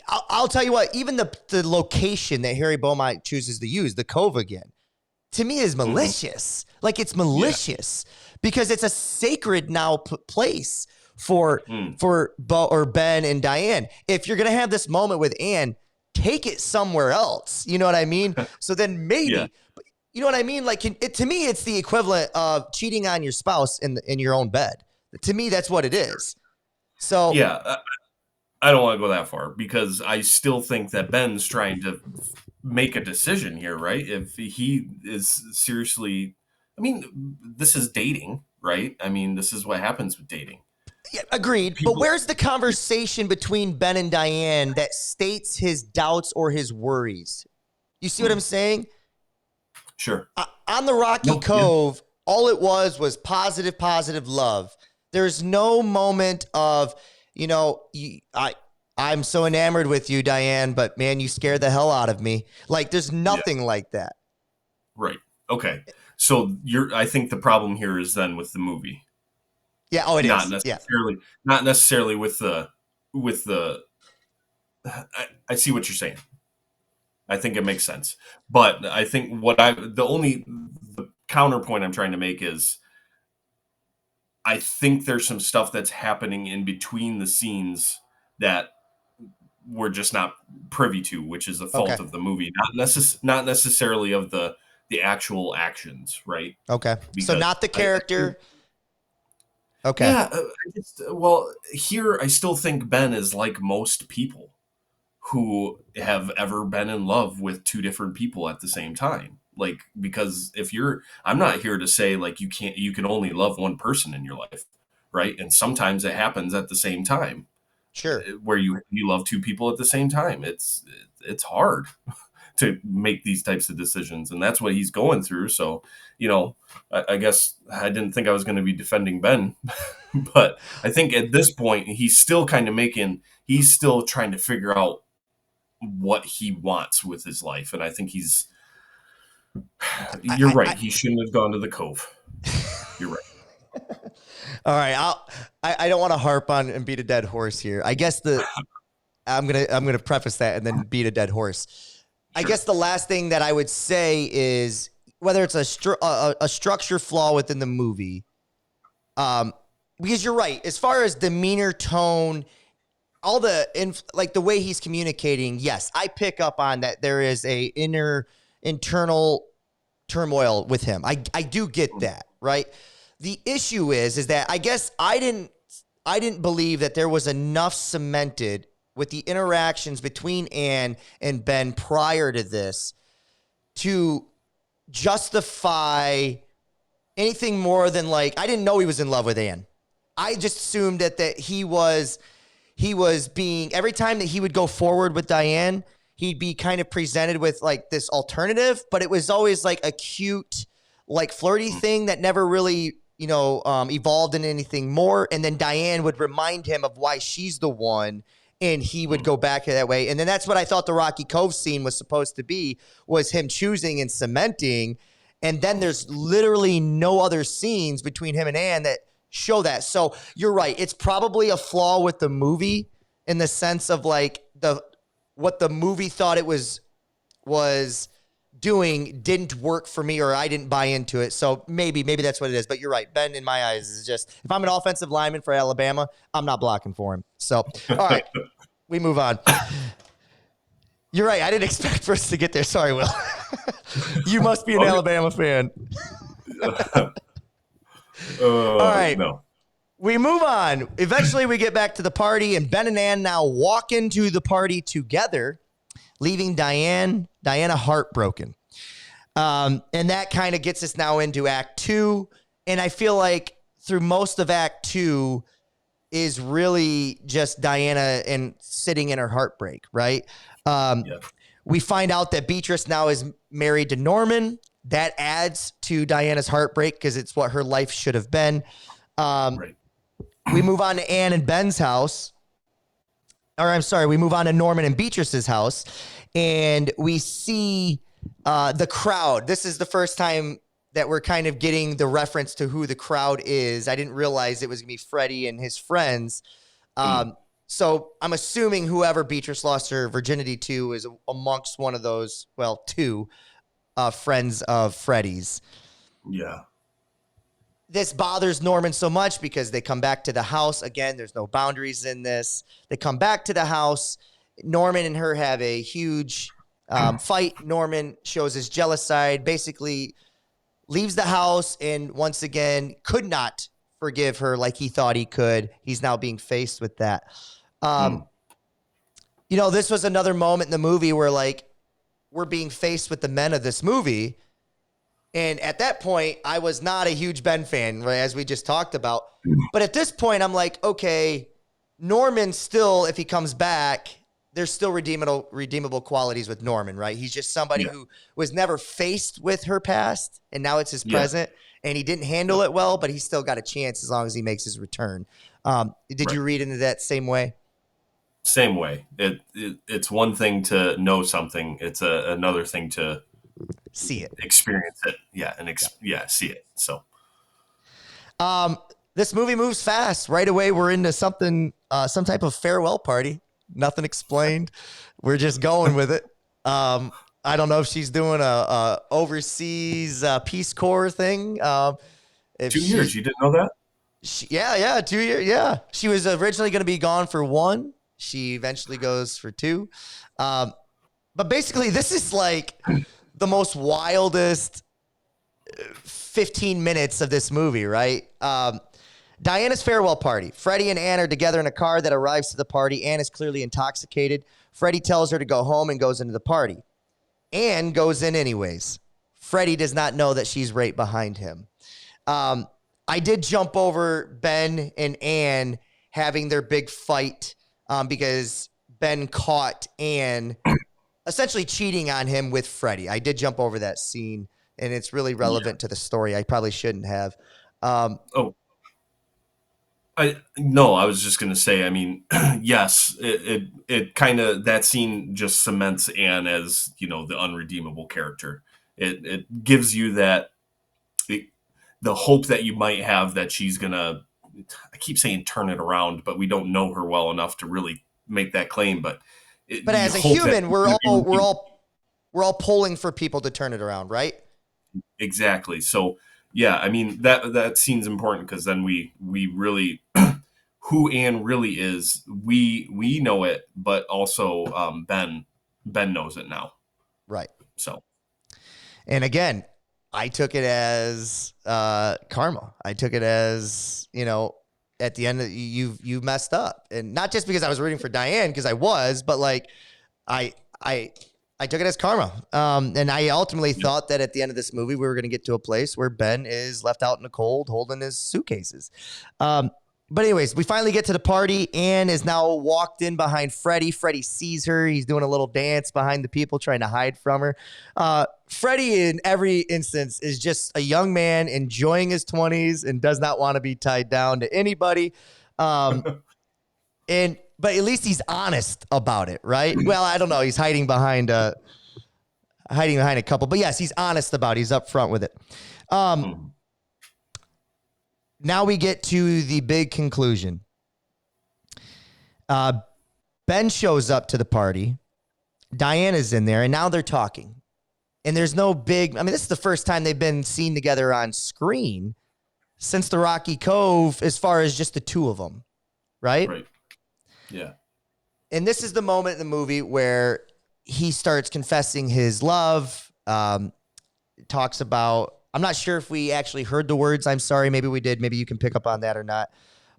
I'll tell you what, even the location that Harry Beaumont chooses to use, the cove again, to me is malicious. Like, it's malicious because it's a sacred now place for Ben and Diane. If you're going to have this moment with Anne, take it somewhere else. You know what I mean? So then maybe, you know what I mean? Like, to me, it's the equivalent of cheating on your spouse in your own bed. To me, that's what it is. So yeah, I don't want to go that far because I still think that Ben's trying to make a decision here, right? If he is seriously, I mean, this is dating, right? I mean, this is what happens with dating. Yeah, agreed. But where's the conversation between Ben and Diane that states his doubts or his worries? You see what I'm saying? Sure. On the Rocky No, yeah. Cove, all it was positive love. There's no moment of, I'm so enamored with you, Diane, but man, you scared the hell out of me. Like, there's Yeah. nothing like that. Right. Okay. So I think the problem here is then with the movie, Yeah. Oh, it not is. Yeah. necessarily, not necessarily with the. I see what you're saying. I think it makes sense, but I think the counterpoint I'm trying to make is I think there's some stuff that's happening in between the scenes that we're just not privy to, which is the Okay. fault of the movie, not necessarily of the actual actions, right? Okay. So Because not the I character. Okay. yeah, well, here I still think Ben is like most people who have ever been in love with two different people at the same time. Like, because I'm not here to say like you can only love one person in your life, right? And sometimes it happens at the same time Sure. where you love two people at the same time. It's hard to make these types of decisions, and that's what he's going through. So, I guess I didn't think I was going to be defending Ben, but I think at this point he's still he's still trying to figure out what he wants with his life, and I think you're right. He shouldn't have gone to the Cove. You're right. All right. I don't want to harp on and beat a dead horse here. I guess I'm gonna preface that and then beat a dead horse. Sure. I guess the last thing that I would say is whether it's a structure flaw within the movie, because you're right. As far as demeanor, tone, all like the way he's communicating, yes, I pick up on that. There is a internal turmoil with him. I do get that, right? The issue is that I guess I didn't believe that there was enough cemented with the interactions between Anne and Ben prior to this to justify anything more than like, I didn't know he was in love with Anne. I just assumed that he was being, every time that he would go forward with Diane, he'd be kind of presented with like this alternative, but it was always like a cute, like flirty thing that never really, evolved in anything more. And then Diane would remind him of why she's the one, and he would go back to that way. And then that's what I thought the Rocky Cove scene was supposed to be, was him choosing and cementing. And then there's literally no other scenes between him and Anne that show that. So you're right. It's probably a flaw with the movie in the sense of like what the movie thought it was doing didn't work for me, or I didn't buy into it. So maybe that's what it is. But you're right. Ben, in my eyes, is just, if I'm an offensive lineman for Alabama, I'm not blocking for him. So, all right, we move on. You're right. I didn't expect for us to get there. Sorry, Will. You must be an Alabama fan. All right. No. We move on. Eventually, we get back to the party, and Ben and Ann now walk into the party together, leaving Diana heartbroken. And that kind of gets us now into Act 2. And I feel like through most of Act 2 is really just Diana and sitting in her heartbreak, right? We find out that Beatrice now is married to Norman. That adds to Diana's heartbreak because it's what her life should have been. Right. We move on to Anne and Ben's house. Or I'm sorry, we move on to Norman and Beatrice's house. And we see the crowd. This is the first time that we're kind of getting the reference to who the crowd is. I didn't realize it was going to be Freddie and his friends. So I'm assuming whoever Beatrice lost her virginity to is amongst one of those, well, two friends of Freddie's. Yeah. This bothers Norman so much because they come back to the house. Again, there's no boundaries in this. They come back to the house. Norman and her have a huge fight. Norman shows his jealous side, basically leaves the house, and once again could not forgive her like he thought he could. He's now being faced with that. This was another moment in the movie where like we're being faced with the men of this movie. And at that point, I was not a huge Ben fan, right, as we just talked about. But at this point, I'm like, okay, Norman still, if he comes back, there's still redeemable qualities with Norman, right? He's just somebody Yeah. who was never faced with her past, and now it's his Yeah. present, and he didn't handle it well, but he still got a chance as long as he makes his return. Did you read into that same way? Same way. It's one thing to know something. It's another thing to See it. experience it. Yeah, and see it. So This movie moves fast. Right away, we're into something, some type of farewell party. Nothing explained. We're just going with it. I don't know if she's doing a overseas Peace Corps thing. If 2 years, you didn't know that? 2 years. Yeah, she was originally going to be gone for 1. She eventually goes for 2. But basically, this is like the most wildest 15 minutes of this movie, right? Diana's farewell party. Freddie and Anne are together in a car that arrives to the party. Anne is clearly intoxicated. Freddie tells her to go home and goes into the party. Anne goes in anyways. Freddie does not know that she's right behind him. I did jump over Ben and Anne having their big fight because Ben caught Anne essentially cheating on him with Freddie. I did jump over that scene, and it's really relevant to the story. I probably shouldn't have. I was just going to say, I mean, yes, it kind of, that scene just cements Anne as, the unredeemable character. It gives you that, the hope that you might have that she's going to, I keep saying turn it around, but we don't know her well enough to really make that claim. But as a human, we're all pulling for people to turn it around, right? Exactly. So, yeah, I mean, that scene's important because then we really who Anne really is. We know it, but also Ben knows it now. Right. So, and again, I took it as karma. I took it as, at the end of you messed up, and not just because I was rooting for Diane, because I was, but like I took it as karma. And I ultimately thought that at the end of this movie, we were going to get to a place where Ben is left out in the cold holding his suitcases. But anyways, we finally get to the party. Anne is now walked in behind Freddie. Freddie sees her. He's doing a little dance behind the people trying to hide from her. Freddie, in every instance, is just a young man enjoying his 20s and does not want to be tied down to anybody. But at least he's honest about it, right? Well, I don't know. He's hiding behind a couple. But yes, he's honest about it. He's upfront with it. Now we get to the big conclusion. Ben shows up to the party. Diana's in there, and now they're talking. And there's no big... I mean, this is the first time they've been seen together on screen since the Rocky Cove, as far as just the two of them, right? Right. Yeah. And this is the moment in the movie where he starts confessing his love, talks about... I'm not sure if we actually heard the words, I'm sorry, maybe we did, maybe you can pick up on that or not.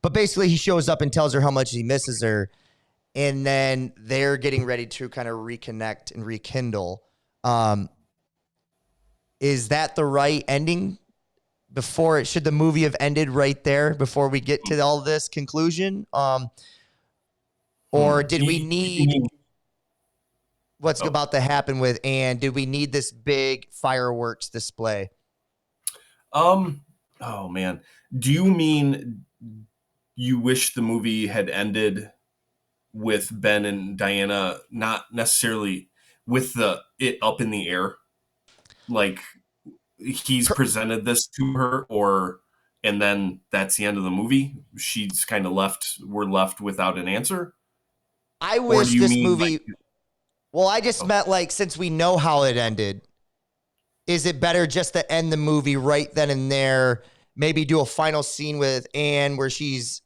But basically, he shows up and tells her how much he misses her, and then they're getting ready to kind of reconnect and rekindle. Is that the right ending? Should the movie have ended right there before we get to all this conclusion? Or did we need what's about to happen with Anne? Did we need this big fireworks display? Oh man. Do you mean you wish the movie had ended with Ben and Diana, not necessarily with it up in the air? Like he's presented this to her, and then that's the end of the movie? She's kind of we're left without an answer? I wish this movie... Well, I just meant like, since we know how it ended, is it better just to end the movie right then and there? Maybe do a final scene with Anne where she's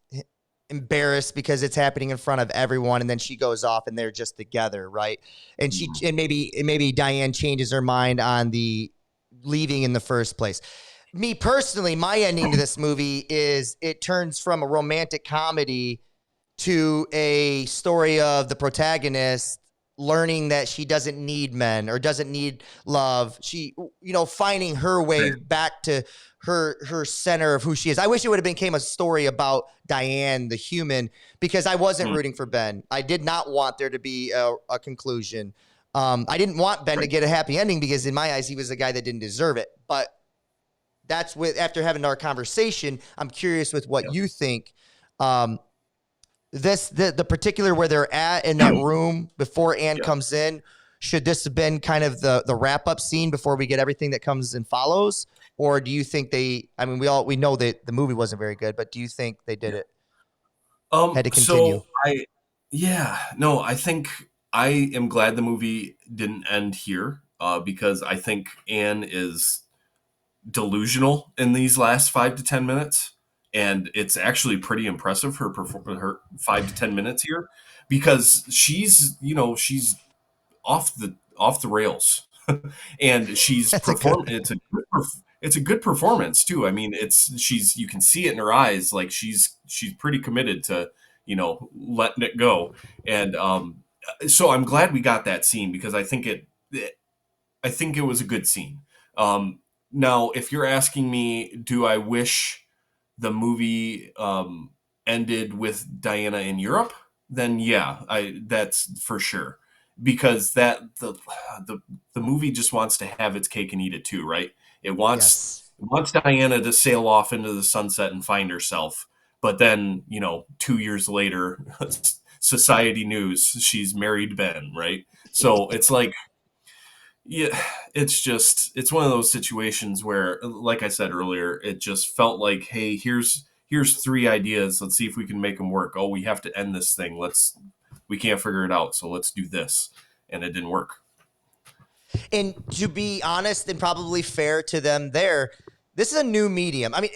embarrassed because it's happening in front of everyone, and then she goes off and they're just together, right? And maybe Diane changes her mind on the leaving in the first place. Me personally, my ending to this movie is it turns from a romantic comedy to a story of the protagonist learning that she doesn't need men or doesn't need love. She, finding her way back to her center of who she is. I wish it would have became a story about Diane, the human, because I wasn't rooting for Ben. I did not want there to be a conclusion. I didn't want Ben to get a happy ending because in my eyes, he was a guy that didn't deserve it. But that's after having our conversation, I'm curious with what you think. The particular where they're at in that room before Anne comes in, should this have been kind of the wrap up scene before we get everything that comes and follows? Or do you think we know that the movie wasn't very good, but do you think they did it? Had to continue. I think I am glad the movie didn't end here because I think Anne is delusional in these last 5 to 10 minutes. And it's actually pretty impressive, her 5 to 10 minutes here, because she's off the rails, and she's performed. It's a good performance too. I mean, you can see it in her eyes, like she's pretty committed to letting it go. And so I'm glad we got that scene because I think it was a good scene. Now, if you're asking me, do I wish the movie ended with Diana in Europe, then yeah, that's for sure, because the movie just wants to have its cake and eat it too, right? It wants Diana to sail off into the sunset and find herself, but then 2 years later, society news, she's married Ben, right? So it's like, yeah, it's one of those situations where, like I said earlier, it just felt like, hey, here's 3 ideas. Let's see if we can make them work. Oh, we have to end this thing. We can't figure it out, so let's do this, and it didn't work. And to be honest and probably fair to them, this is a new medium. I mean,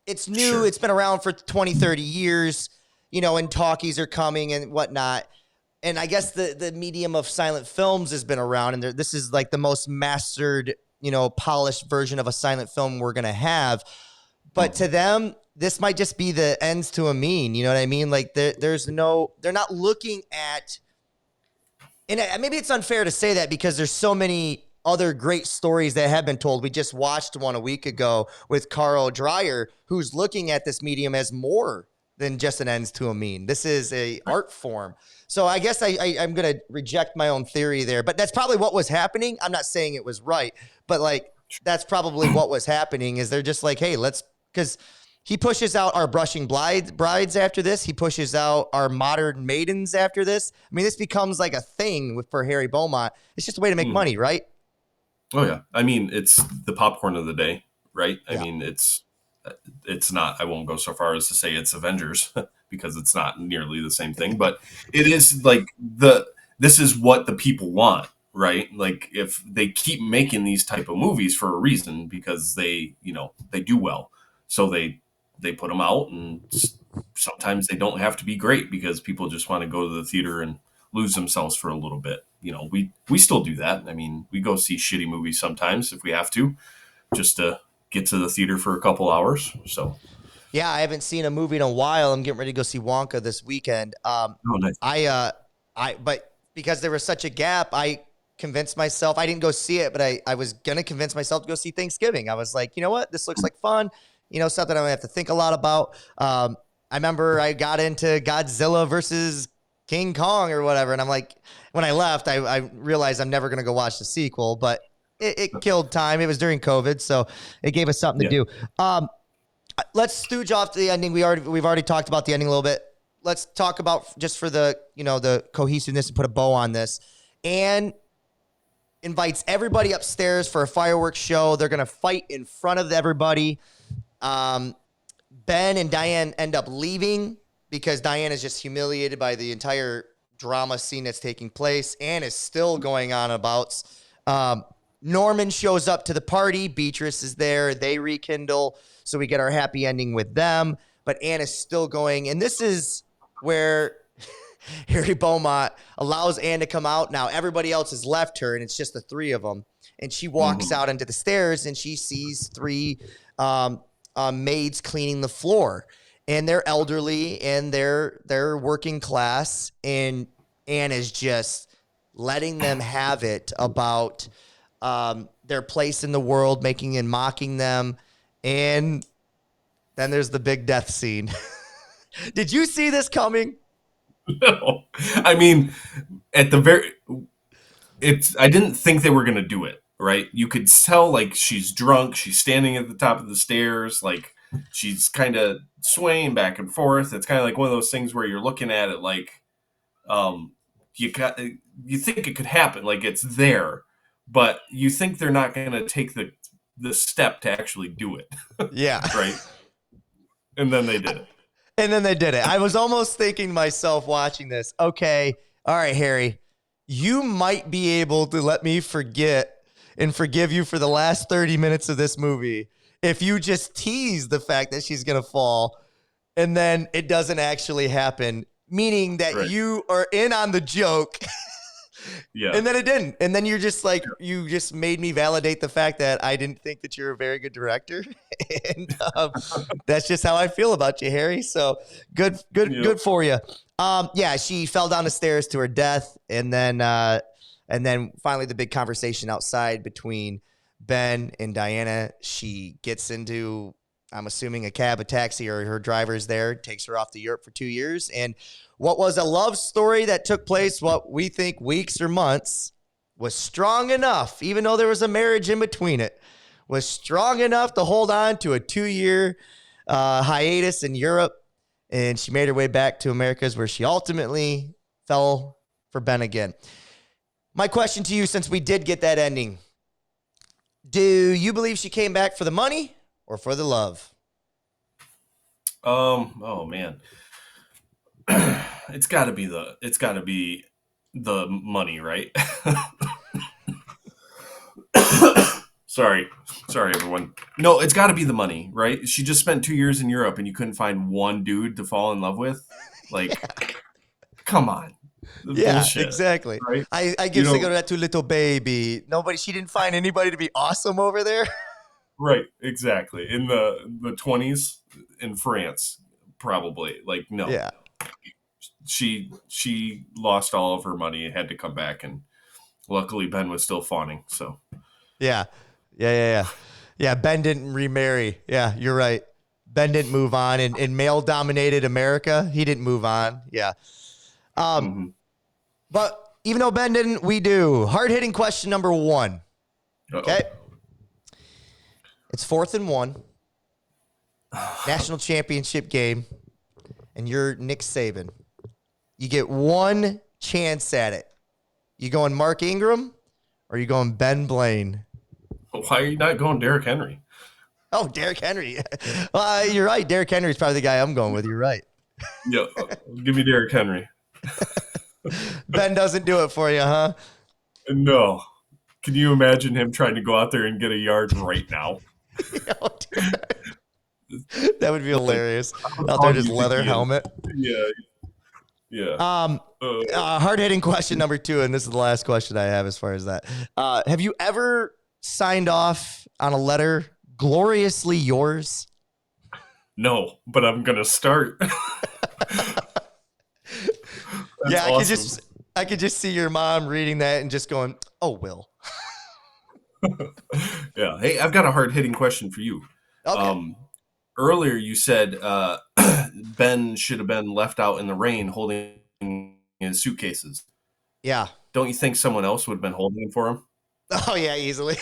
it's new. Sure. It's been around for 20, 30 years. And talkies are coming and whatnot. And I guess the medium of silent films has been around, and this is like the most mastered, polished version of a silent film we're going to have. But to them, this might just be the ends to a mean. You know what I mean? Like they're not looking at, and maybe it's unfair to say that because there's so many other great stories that have been told. We just watched one a week ago with Carl Dreyer, who's looking at this medium as more than just an ends to a mean. This is a art form. So I guess I'm going to reject my own theory there, but that's probably what was happening. I'm not saying it was right, but like, that's probably what was happening is they're just like, hey, because he pushes out our brushing brides after this. He pushes out our modern maidens after this. I mean, this becomes like a thing for Harry Beaumont. It's just a way to make money, right? Oh yeah. I mean, it's the popcorn of the day, right? Yeah. I mean, it's not, I won't go so far as to say it's Avengers because it's not nearly the same thing, but it is like this is what the people want, right? Like if they keep making these type of movies for a reason, because they do well. So they put them out, and sometimes they don't have to be great because people just want to go to the theater and lose themselves for a little bit. We still do that. I mean, we go see shitty movies sometimes if we have to, just to get to the theater for a couple hours. So yeah, I haven't seen a movie in a while. I'm getting ready to go see Wonka this weekend. Nice. But because there was such a gap, I convinced myself, I didn't go see it, but I was going to convince myself to go see Thanksgiving. I was like, you know what? This looks like fun. Something I don't have to think a lot about. I remember I got into Godzilla versus King Kong or whatever. And I'm like, when I left, I realized I'm never going to go watch the sequel, but it killed time. It was during COVID, so it gave us something to do. Let's stooge off the ending. We've already talked about the ending a little bit. Let's talk about, just for the cohesiveness and put a bow on this. Anne invites everybody upstairs for a fireworks show. They're going to fight in front of everybody. Ben and Diane end up leaving because Diane is just humiliated by the entire drama scene that's taking place. Anne is still going on about. Norman shows up to the party. Beatrice is there. They rekindle. So we get our happy ending with them. But Anne is still going. And this is where Harry Beaumont allows Anne to come out. Now everybody else has left her, and it's just the 3 of them. And she walks out into the stairs, and she sees 3 maids cleaning the floor. And they're elderly, and they're working class. And Anne is just letting them have it about their place in the world, making and mocking them. And then there's the big death scene. Did you see this coming? No. I mean, at the very, I didn't think they were going to do it, right? You could tell, like, she's drunk. She's standing at the top of the stairs. Like, she's kind of swaying back and forth. It's kind of like one of those things where you're looking at it like, um, you think it could happen. Like, it's there, but you think they're not going to take the step to actually do it. Yeah. Right. And then they did it. And then they did it. I was almost thinking to myself watching this, okay, all right, Harry, you might be able to let me forget and forgive you for the last 30 minutes of this movie if you just tease the fact that she's going to fall and then it doesn't actually happen, meaning that you are in on the joke. Yeah. And then it didn't. And then you're just like, you just made me validate the fact that I didn't think that you're a very good director. And that's just how I feel about you, Harry. So good for you. Yeah, she fell down the stairs to her death. And then finally the big conversation outside between Ben and Diana. She gets into, I'm assuming, a cab, a taxi, or her driver's there, takes her off to Europe for 2 years. And what was a love story that took place, what we think weeks or months, was strong enough, even though there was a marriage in between it, was strong enough to hold on to a 2-year hiatus in Europe. And she made her way back to Americas, where she ultimately fell for Ben again. My question to you, since we did get that ending, do you believe she came back for the money or for the love? Oh man. It's got to be the money, right? Sorry, everyone. No, it's got to be the money, right? She just spent 2 years in Europe, and you couldn't find one dude to fall in love with. Like, come on. Yeah, bullshit, exactly. right? I give to go to that to little baby. She didn't find anybody to be awesome over there. Right, exactly. In the 20s in France, probably. Like, no. Yeah. She lost all of her money, had to come back, and luckily Ben was still fawning. So Yeah. Ben didn't remarry. Yeah, you're right. Ben didn't move on in male-dominated America. He didn't move on. Yeah. But even though Ben didn't, we do. Hard-hitting question number 1. Okay. It's 4th and 1. National championship game. And you're Nick Saban. You get one chance at it. You going Mark Ingram or you going Ben Blaine? Why are you not going Derrick Henry? Oh, Derrick Henry. You're right. Derrick Henry's probably the guy I'm going with. You're right. Yeah, give me Derrick Henry. Ben doesn't do it for you, huh? No. Can you imagine him trying to go out there and get a yard right now? That would be hilarious. Out there, just leather helmet. Yeah. Hard-hitting question number 2, and this is the last question I have as far as that. Have you ever signed off on a letter, gloriously yours? No, but I'm going to start. Yeah, awesome. I could just see your mom reading that and just going, "Oh, Will." Yeah. Hey, I've got a hard-hitting question for you. Okay. Earlier you said Ben should have been left out in the rain holding his suitcases. Yeah. Don't you think someone else would have been holding them for him? Oh, yeah, easily.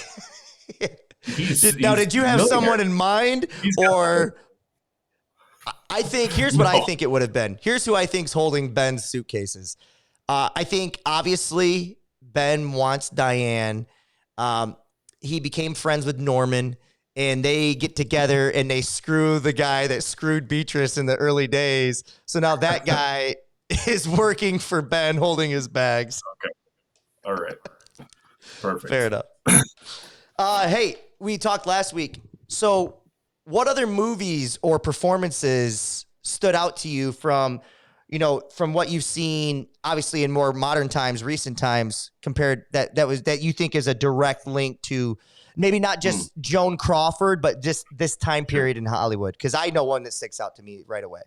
Now, did you have someone in mind, or I think here's what I think it would have been. Here's who I think's holding Ben's suitcases. I think obviously Ben wants Diane. He became friends with Norman, and they get together and they screw the guy that screwed Beatrice in the early days. So now that guy is working for Ben, holding his bags. Okay. All right. Perfect. Fair enough. Hey, we talked last week. So what other movies or performances stood out to you from what you've seen, obviously in more modern times, recent times, compared that you think is a direct link to maybe not just Joan Crawford, but just this time period in Hollywood? Because I know one that sticks out to me right away.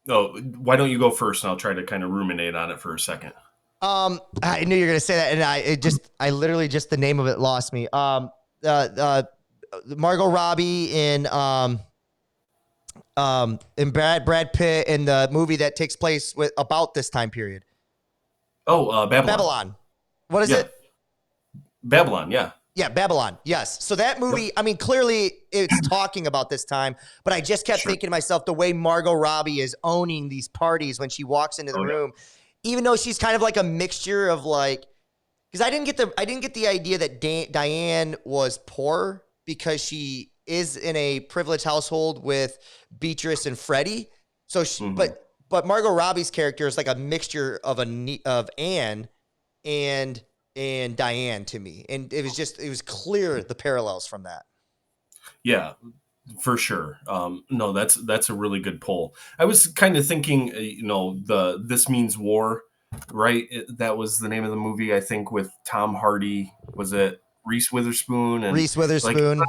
Oh, why don't you go first, and I'll try to kind of ruminate on it for a second. I knew you were gonna say that, and I literally just the name of it lost me. Margot Robbie in Brad Pitt in the movie that takes place about this time period. Oh, Babylon. Babylon. What is Yeah. it? Babylon. Yeah. Yeah, Babylon. Yes. So that movie, Yep. I mean, clearly it's talking about this time, but I just kept Sure. thinking to myself the way Margot Robbie is owning these parties when she walks into the Oh, yeah. room, even though she's kind of like a mixture of like, because I didn't get the idea that Diane was poor because she is in a privileged household with Beatrice and Freddie. So, but Margot Robbie's character is like a mixture of Anne and Diane to me, and it was clear the parallels from that. Yeah, for sure. No, that's a really good poll. I was kind of thinking, the This Means War, right? That was the name of the movie, I think, with Tom Hardy. Was it Reese Witherspoon? And Reese like, Witherspoon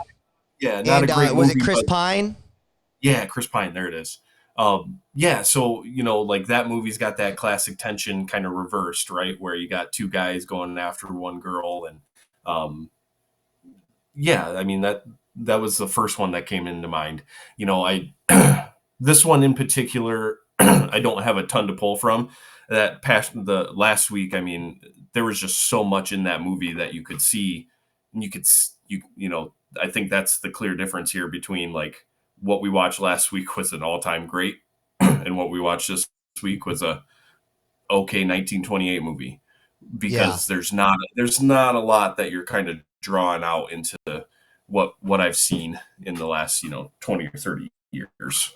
yeah, not and a great was movie. it Chris But Pine? yeah, Chris Pine. There it is. Yeah, so like that movie's got that classic tension kind of reversed, right? Where you got two guys going after one girl, and yeah, I mean that was the first one that came into mind. I this one in particular, I don't have a ton to pull from. That past the last week, I mean, there was just so much in that movie that you could see, and I think that's the clear difference here between like what we watched last week was an all-time great, and what we watched this week was a okay 1928 movie, Yeah. because there's not a lot that you're kind of drawing out into what I've seen in the last 20 or 30 years.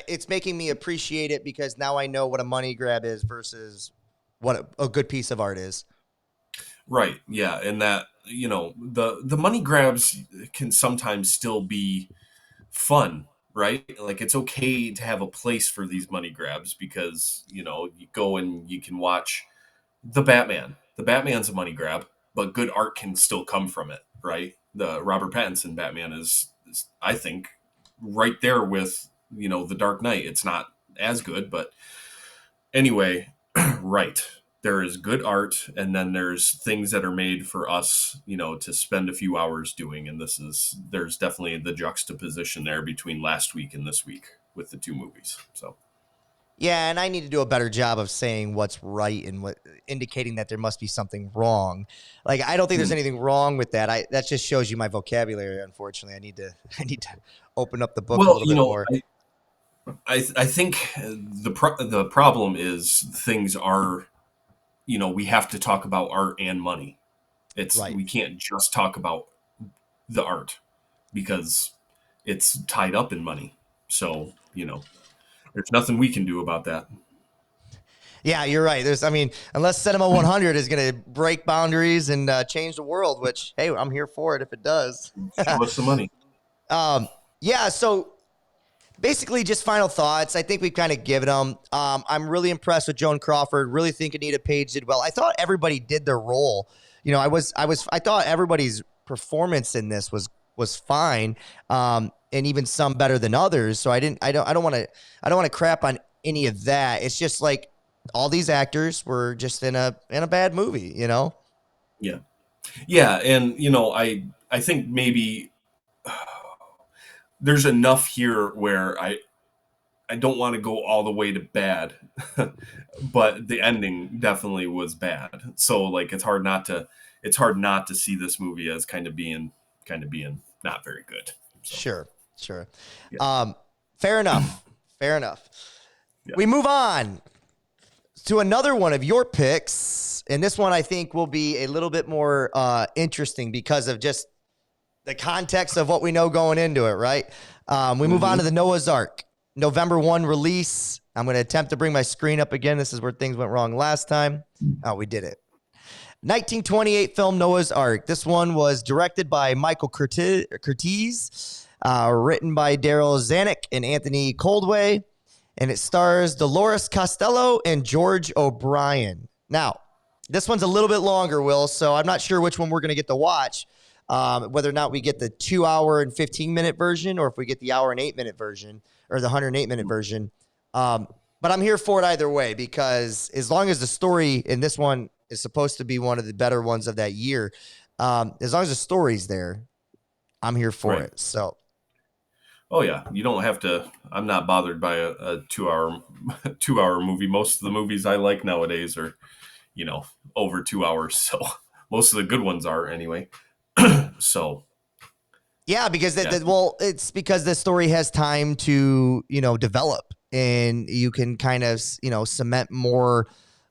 It's making me appreciate it because now I know what a money grab is versus what a good piece of art is. Right. Yeah, and that the money grabs can sometimes still be fun, right? Like it's okay to have a place for these money grabs because you go and you can watch the Batman. The Batman's a money grab, but good art can still come from it, right? The Robert Pattinson Batman is I think, right there with the Dark Knight. It's not as good, but anyway, right. There is good art, and then there's things that are made for us, to spend a few hours doing. And there's definitely the juxtaposition there between last week and this week with the two movies. So. Yeah, and I need to do a better job of saying what's right and what indicating that there must be something wrong. Like I don't think there's anything wrong with that. That just shows you my vocabulary. Unfortunately, I need to open up the book a little bit more. I think the problem is things are, we have to talk about art and money. Right. We can't just talk about the art because it's tied up in money. So, there's nothing we can do about that. Yeah, you're right. Unless Cinema 100 is going to break boundaries and change the world, which, hey, I'm here for it if it does. Show us the money. Yeah, so basically just final thoughts. I think we've kind of given them. I'm really impressed with Joan Crawford. Really think Anita Page did well. I thought everybody did their role. I thought everybody's performance in this was fine. And even some better than others. So I don't want to crap on any of that. It's just like all these actors were just in a bad movie, Yeah. Yeah. And, I think maybe there's enough here where I don't want to go all the way to bad, but the ending definitely was bad. So like, it's hard not to see this movie as kind of being not very good. So. Sure. Yeah. Fair enough. Fair enough. Yeah. We move on to another one of your picks. And this one I think will be a little bit more interesting because of just the context of what we know going into it, right? We move on to the Noah's Ark. November 1 release. I'm going to attempt to bring my screen up again. This is where things went wrong last time. Oh, we did it. 1928 film Noah's Ark. This one was directed by Michael Curtiz, written by Daryl Zanuck and Anthony Coldway, and it stars Dolores Costello and George O'Brien. Now, this one's a little bit longer, Will, so I'm not sure which one we're going to get to watch, whether or not we get the 2 hour and 15 minute version or if we get the hour and 8 minute version or the 108 minute version. But but I'm here for it either way, because as long as the story in this one is supposed to be one of the better ones of that year, as long as the story's there, I'm here for it. So. Oh yeah, you don't have to. I'm not bothered by a 2 hour 2 hour movie. Most of the movies I like nowadays are, over 2 hours. So most of the good ones are anyway. So Yeah, because yeah, it's because the story has time to, develop, and you can kind of, cement more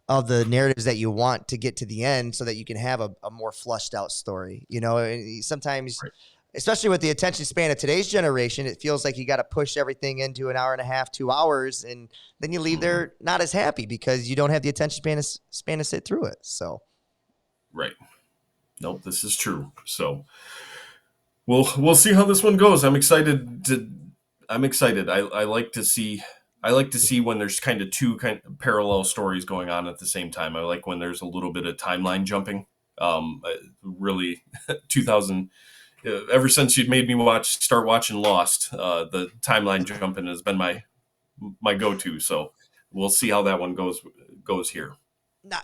of the narratives that you want to get to the end, so that you can have a more flushed out story. And sometimes, right. especially with the attention span of today's generation, it feels like you got to push everything into an hour and a half, 2 hours, and then you leave there not as happy because you don't have the attention span to sit through it. So, Right. Nope, this is true. So we'll see how this one goes. I'm excited. I like to see when there's kind of two kind of parallel stories going on at the same time. I like when there's a little bit of timeline jumping. Really 2000 ever since you'd made me start watching Lost, the timeline jumping has been my go-to. So we'll see how that one goes here. now,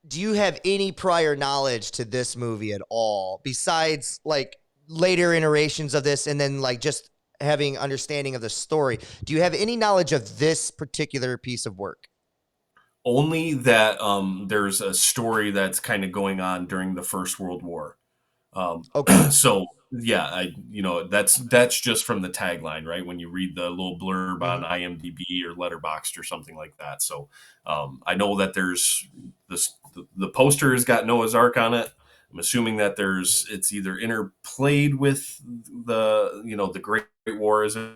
do you have any prior knowledge to this movie at all, besides like later iterations of this, and then like just having understanding of the story? Do you have any knowledge of this particular piece of work? Only that there's a story that's kind of going on during the First World War. Okay. So yeah, that's just from the tagline, right? When you read the little blurb on Mm-hmm. IMDb or Letterboxd or something like that. So I know that there's this. The poster has got Noah's Ark on it. I'm assuming that it's either interplayed with the Great War, as it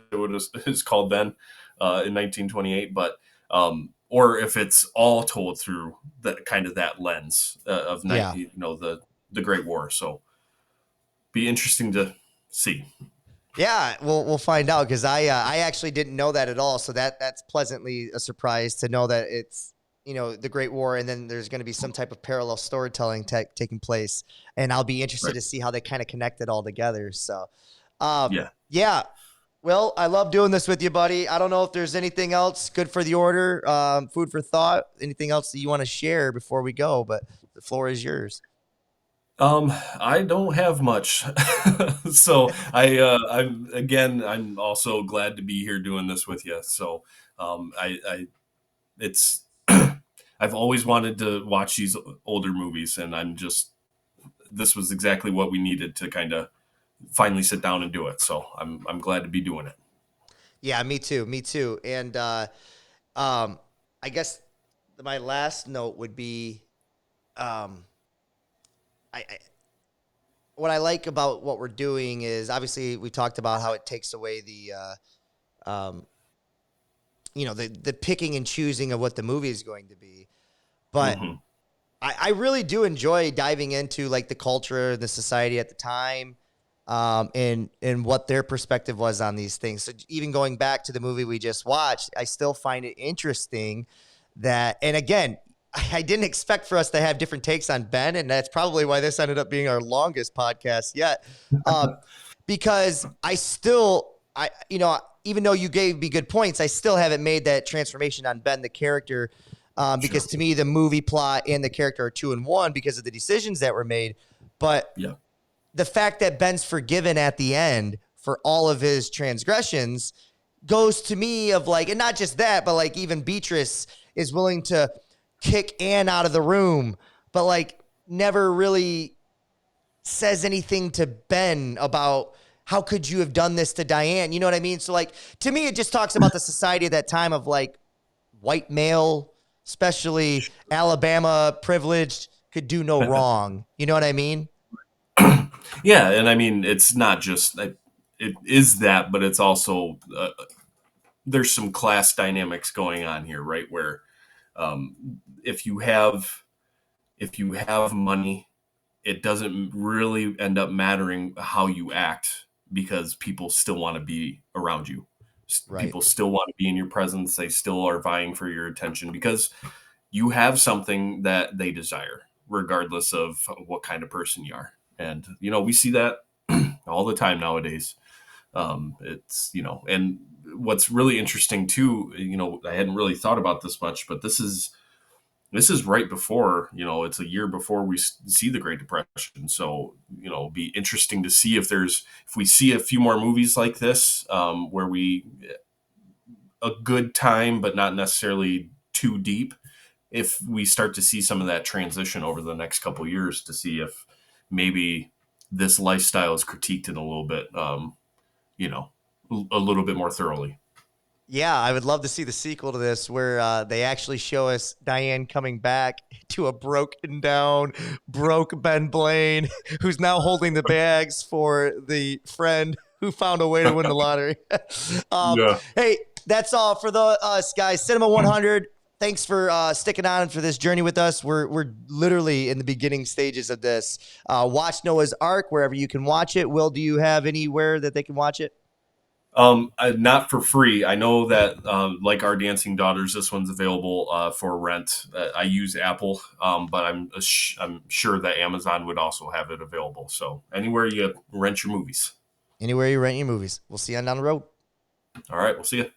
is called then, in 1928, but or if it's all told through that lens of Yeah. the Great War. So be interesting to see. Yeah, we'll find out, because I actually didn't know that at all. So that's pleasantly a surprise to know that it's, the Great War, and then there's going to be some type of parallel storytelling taking place, and I'll be interested Right. to see how they kind of connect it all together. So, Yeah. yeah. Well, I love doing this with you, buddy. I don't know if there's anything else good for the order, food for thought, anything else that you want to share before we go, but the floor is yours. I don't have much, so I'm also glad to be here doing this with you. So, it's I've always wanted to watch these older movies, and this was exactly what we needed to kind of finally sit down and do it. So I'm glad to be doing it. Yeah, me too. Me too. And I guess my last note would be, um, I what I like about what we're doing is, obviously we talked about how it takes away the um, the picking and choosing of what the movie is going to be, but Hmm. I really do enjoy diving into like the culture, the society at the time, and what their perspective was on these things. So even going back to the movie we just watched, I still find it interesting that, and again, I didn't expect for us to have different takes on Ben, and that's probably why this ended up being our longest podcast yet. Because even though you gave me good points, I still haven't made that transformation on Ben, the character, because Sure. to me, the movie plot and the character are two in one because of the decisions that were made. But Yeah. the fact that Ben's forgiven at the end for all of his transgressions goes to me of like, and not just that, but like even Beatrice is willing to kick Anne out of the room, but like never really says anything to Ben about how could you have done this to Diane? You know what I mean? So like, to me, it just talks about the society at that time of like white male, especially Alabama privileged, could do no wrong. You know what I mean? Yeah, and I mean it's not just it is that, but it's also there's some class dynamics going on here, right? Where if you have money, it doesn't really end up mattering how you act because people still want to be around you. Right. People still want to be in your presence. They still are vying for your attention because you have something that they desire, regardless of what kind of person you are. And we see that all the time nowadays. It's, and what's really interesting too, I hadn't really thought about this much, but this is right before, it's a year before we see the Great Depression. So, be interesting to see if we see a few more movies like this, where we, a good time, but not necessarily too deep. If we start to see some of that transition over the next couple of years, to see if maybe this lifestyle is critiqued in a little bit, a little bit more thoroughly. Yeah, I would love to see the sequel to this where they actually show us Diane coming back to a broken down, broke Ben Blaine, who's now holding the bags for the friend who found a way to win the lottery. Yeah. Hey, that's all for us, guys. Cinema 100. Thanks for sticking on for this journey with us. We're literally in the beginning stages of this. Watch Noah's Ark wherever you can watch it. Will, do you have anywhere that they can watch it? Not for free. I know that, like Our Dancing Daughters, this one's available for rent. I use Apple, but I'm sure that Amazon would also have it available. So anywhere you rent your movies. Anywhere you rent your movies. We'll see you on down the road. All right, we'll see you.